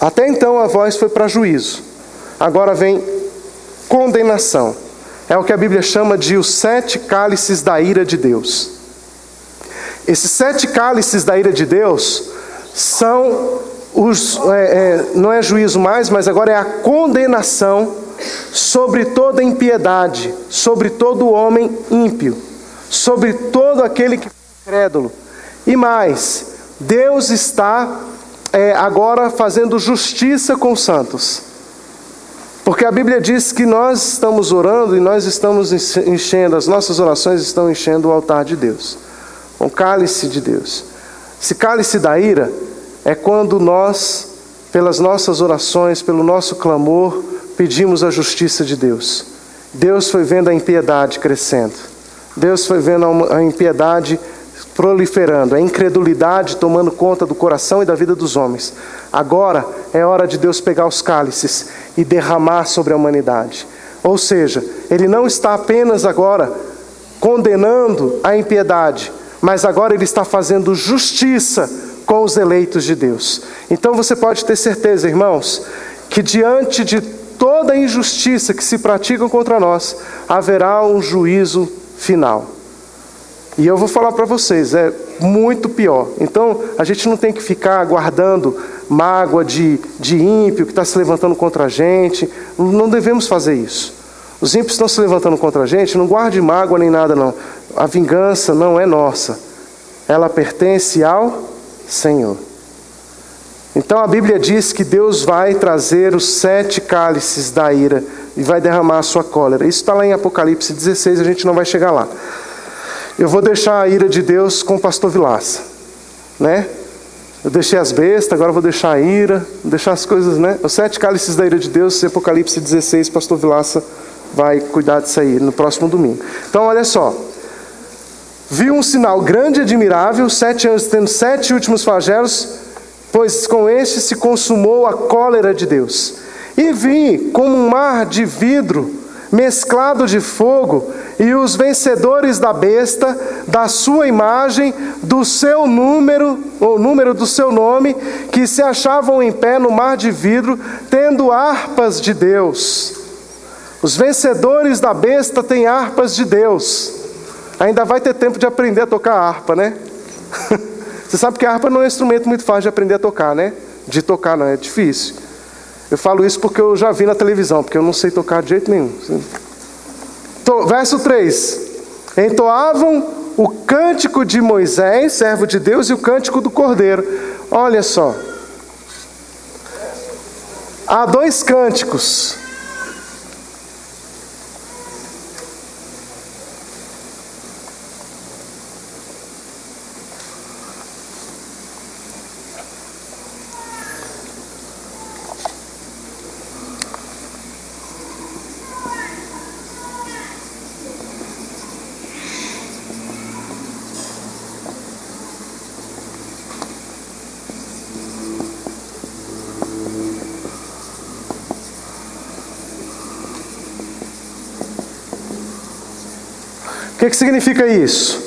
Até então a voz foi para juízo, agora vem condenação. É o que a Bíblia chama de os 7 cálices da ira de Deus. Esses 7 cálices da ira de Deus são não é juízo mais, mas agora é a condenação sobre toda impiedade, sobre todo homem ímpio, sobre todo aquele que é incrédulo. E mais, Deus está agora fazendo justiça com os santos. Porque a Bíblia diz que nós estamos orando e nós estamos enchendo, as nossas orações estão enchendo o altar de Deus, o cálice de Deus. Esse cálice da ira é quando nós, pelas nossas orações, pelo nosso clamor, pedimos a justiça de Deus. Deus foi vendo a impiedade crescendo. Deus foi vendo a impiedade proliferando, a incredulidade tomando conta do coração e da vida dos homens. Agora é hora de Deus pegar os cálices e derramar sobre a humanidade. Ou seja, Ele não está apenas agora condenando a impiedade, mas agora Ele está fazendo justiça com os eleitos de Deus. Então você pode ter certeza, irmãos, que diante de toda a injustiça que se pratica contra nós, haverá um juízo final. E eu vou falar para vocês, é muito pior. Então, a gente não tem que ficar guardando mágoa de ímpio que está se levantando contra a gente. Não devemos fazer isso. Os ímpios estão se levantando contra a gente, não guarde mágoa nem nada não. A vingança não é nossa. Ela pertence ao Senhor. Então a Bíblia diz que Deus vai trazer os 7 cálices da ira e vai derramar a sua cólera. Isso está lá em Apocalipse 16, a gente não vai chegar lá. Eu vou deixar a ira de Deus com o pastor Vilaça, né? Eu deixei as bestas, agora vou deixar a ira, vou deixar as coisas, né? Os 7 cálices da ira de Deus, Apocalipse 16, pastor Vilaça vai cuidar disso aí no próximo domingo. Então olha só, viu um sinal grande e admirável, 7 anjos tendo 7 últimos flagelos, pois com este se consumou a cólera de Deus. E vi como um mar de vidro mesclado de fogo, e os vencedores da besta, da sua imagem, do seu número, o número do seu nome, que se achavam em pé no mar de vidro, tendo harpas de Deus. Os vencedores da besta têm harpas de Deus. Ainda vai ter tempo de aprender a tocar a harpa, né? Você sabe que a harpa não é um instrumento muito fácil de aprender a tocar, né? De tocar não, é difícil. Eu falo isso porque eu já vi na televisão, porque eu não sei tocar de jeito nenhum. Verso 3. Entoavam o cântico de Moisés, servo de Deus, e o cântico do Cordeiro. Olha só. Há 2 cânticos. O que significa isso?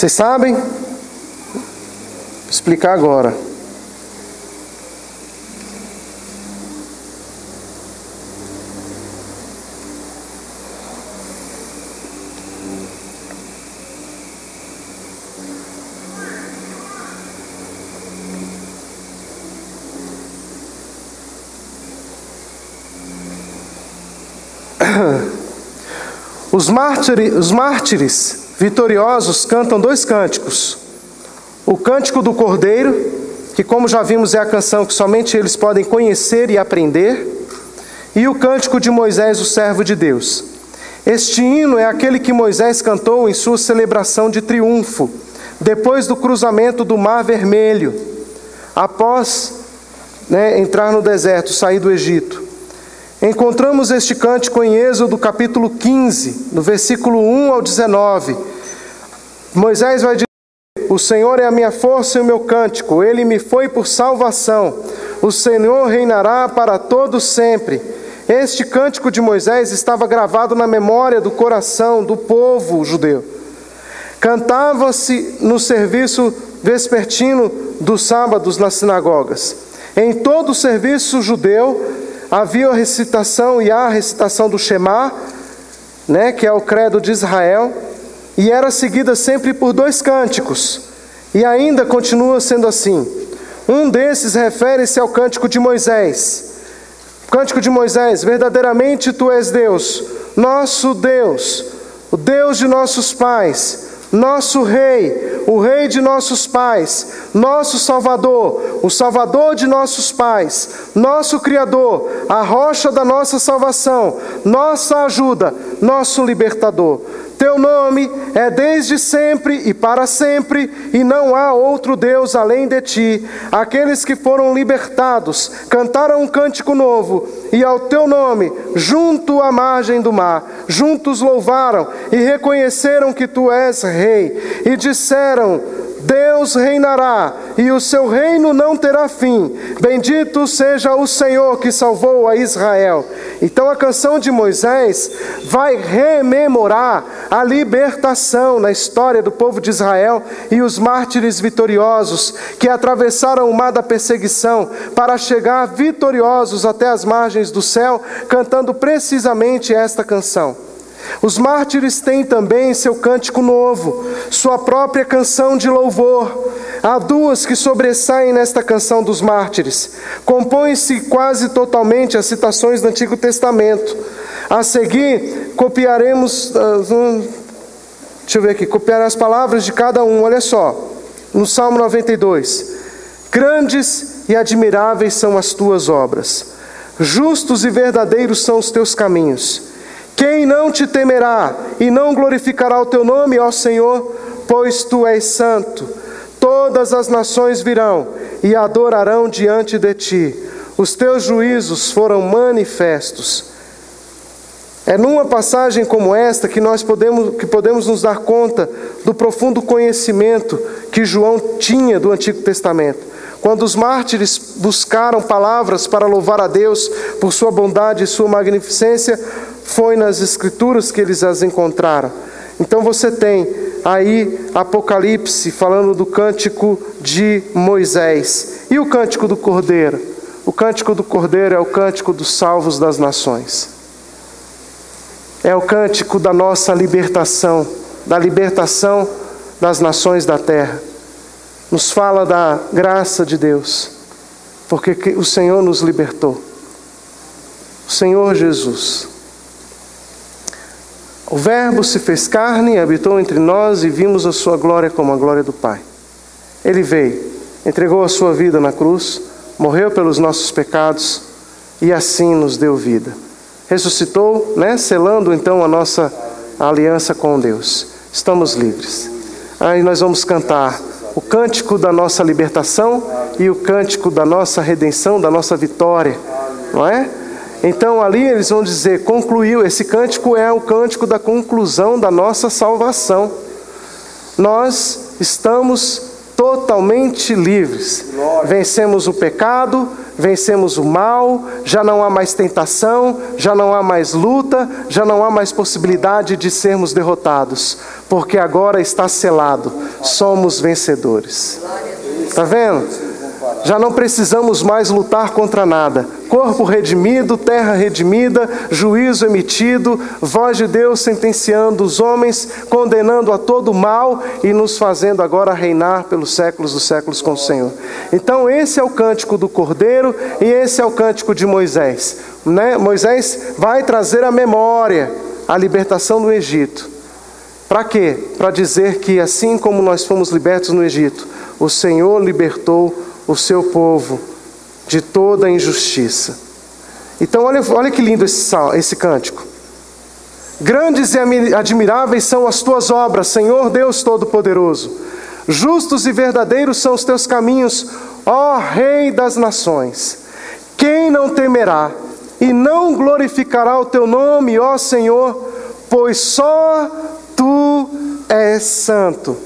Vocês sabem? Vou explicar agora. Os mártires vitoriosos cantam 2 cânticos. O cântico do Cordeiro, que como já vimos é a canção que somente eles podem conhecer e aprender, e o cântico de Moisés, o servo de Deus. Este hino é aquele que Moisés cantou em sua celebração de triunfo, depois do cruzamento do Mar Vermelho, após entrar no deserto, sair do Egito. Encontramos este cântico em Êxodo capítulo 15, no versículo 1 ao 19. Moisés vai dizer: o Senhor é a minha força e o meu cântico, Ele me foi por salvação. O Senhor reinará para todo sempre. Este cântico de Moisés estava gravado na memória do coração do povo judeu. Cantava-se no serviço vespertino dos sábados nas sinagogas. Em todo o serviço judeu havia a recitação e a recitação do Shema, que é o credo de Israel, e era seguida sempre por 2 cânticos. E ainda continua sendo assim. Um desses refere-se ao cântico de Moisés. Cântico de Moisés: verdadeiramente tu és Deus, nosso Deus, o Deus de nossos pais, nosso Rei, o Rei de nossos pais, nosso Salvador, o Salvador de nossos pais, nosso Criador, a rocha da nossa salvação, nossa ajuda, nosso libertador. Teu nome é desde sempre e para sempre, e não há outro Deus além de ti. Aqueles que foram libertados cantaram um cântico novo, e ao teu nome, junto à margem do mar, juntos louvaram e reconheceram que tu és Rei, e disseram: Deus reinará, e o seu reino não terá fim. Bendito seja o Senhor que salvou a Israel. Então a canção de Moisés vai rememorar a libertação na história do povo de Israel e os mártires vitoriosos que atravessaram o mar da perseguição para chegar vitoriosos até as margens do céu, cantando precisamente esta canção. Os mártires têm também seu cântico novo, sua própria canção de louvor. Há 2 que sobressaem nesta canção dos mártires. Compõe-se quase totalmente as citações do Antigo Testamento. A seguir, copiaremos, copiar as palavras de cada um. Olha só, no Salmo 92. Grandes e admiráveis são as tuas obras, justos e verdadeiros são os teus caminhos. Quem não te temerá e não glorificará o teu nome, ó Senhor, pois tu és santo. Todas as nações virão e adorarão diante de ti. Os teus juízos foram manifestos. É numa passagem como esta que nós podemos nos dar conta do profundo conhecimento que João tinha do Antigo Testamento. Quando os mártires buscaram palavras para louvar a Deus por sua bondade e sua magnificência, foi nas Escrituras que eles as encontraram. Então você tem aí Apocalipse falando do cântico de Moisés. E o cântico do Cordeiro? O cântico do Cordeiro é o cântico dos salvos das nações. É o cântico da nossa libertação, da libertação das nações da terra. Nos fala da graça de Deus, porque o Senhor nos libertou. O Senhor Jesus. O Verbo se fez carne e habitou entre nós, e vimos a sua glória como a glória do Pai. Ele veio, entregou a sua vida na cruz, morreu pelos nossos pecados e assim nos deu vida. Ressuscitou, selando então a nossa aliança com Deus. Estamos livres. Aí nós vamos cantar o cântico da nossa libertação e o cântico da nossa redenção, da nossa vitória, não é? Então ali eles vão dizer: concluiu. Esse cântico é o cântico da conclusão da nossa salvação. Nós estamos totalmente livres. Vencemos o pecado, vencemos o mal, já não há mais tentação, já não há mais luta, já não há mais possibilidade de sermos derrotados, porque agora está selado, somos vencedores. Está vendo? Já não precisamos mais lutar contra nada. Corpo redimido, terra redimida, juízo emitido, voz de Deus sentenciando os homens, condenando a todo mal e nos fazendo agora reinar pelos séculos dos séculos com o Senhor. Então esse é o cântico do Cordeiro e esse é o cântico de Moisés. Moisés vai trazer à memória a libertação do Egito. Para quê? Para dizer que assim como nós fomos libertos no Egito, o Senhor libertou o seu povo de toda a injustiça. Então olha que lindo esse cântico. Grandes e admiráveis são as tuas obras, Senhor Deus Todo-Poderoso. Justos e verdadeiros são os teus caminhos, ó Rei das nações. Quem não temerá e não glorificará o teu nome, ó Senhor, pois só tu és santo.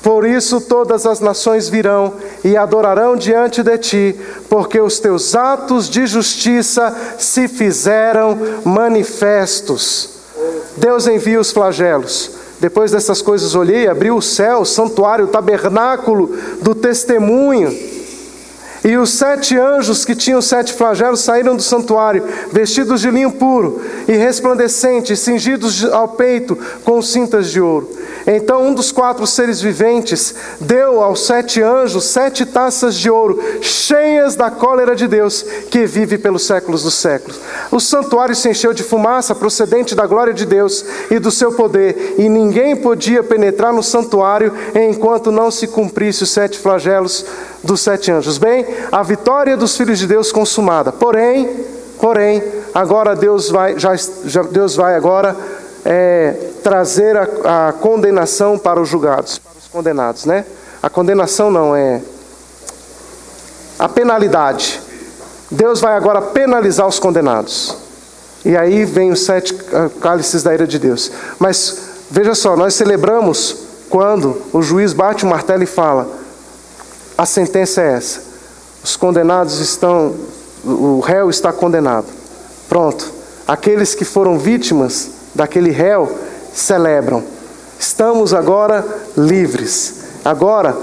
Por isso todas as nações virão e adorarão diante de ti, porque os teus atos de justiça se fizeram manifestos. Deus envia os flagelos. Depois dessas coisas olhei, abriu o céu, o santuário, o tabernáculo do testemunho. E os 7 anjos que tinham 7 flagelos saíram do santuário, vestidos de linho puro e resplandecente, cingidos ao peito com cintas de ouro. Então um dos 4 seres viventes deu aos 7 anjos 7 taças de ouro, cheias da cólera de Deus, que vive pelos séculos dos séculos. O santuário se encheu de fumaça procedente da glória de Deus e do seu poder, e ninguém podia penetrar no santuário enquanto não se cumprisse os 7 flagelos dos 7 anjos. Bem, a vitória dos filhos de Deus consumada. Porém, agora Deus vai agora trazer a condenação para os julgados, para os condenados, né? A condenação não é a penalidade. Deus vai agora penalizar os condenados. E aí vem os 7 cálices da ira de Deus. Mas veja só, nós celebramos quando o juiz bate o martelo e fala: a sentença é essa. Os condenados estão, o réu está condenado. Pronto. Aqueles que foram vítimas daquele réu celebram. Estamos agora livres. Agora,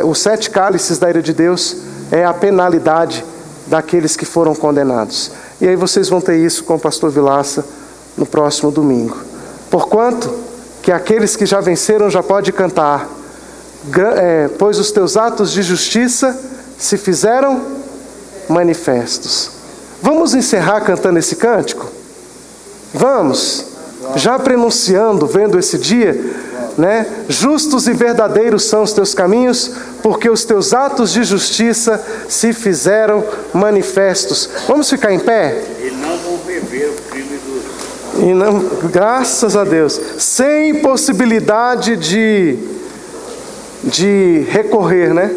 os 7 cálices da ira de Deus é a penalidade daqueles que foram condenados. E aí vocês vão ter isso com o pastor Vilaça no próximo domingo. Porquanto que aqueles que já venceram já podem cantar: pois os teus atos de justiça se fizeram manifestos. Vamos encerrar cantando esse cântico? Vamos? Já prenunciando, vendo esse dia, né? Justos e verdadeiros são os teus caminhos, porque os teus atos de justiça se fizeram manifestos. Vamos ficar em pé? E não vão rever o crime dos... E não, graças a Deus, sem possibilidade de recorrer, né?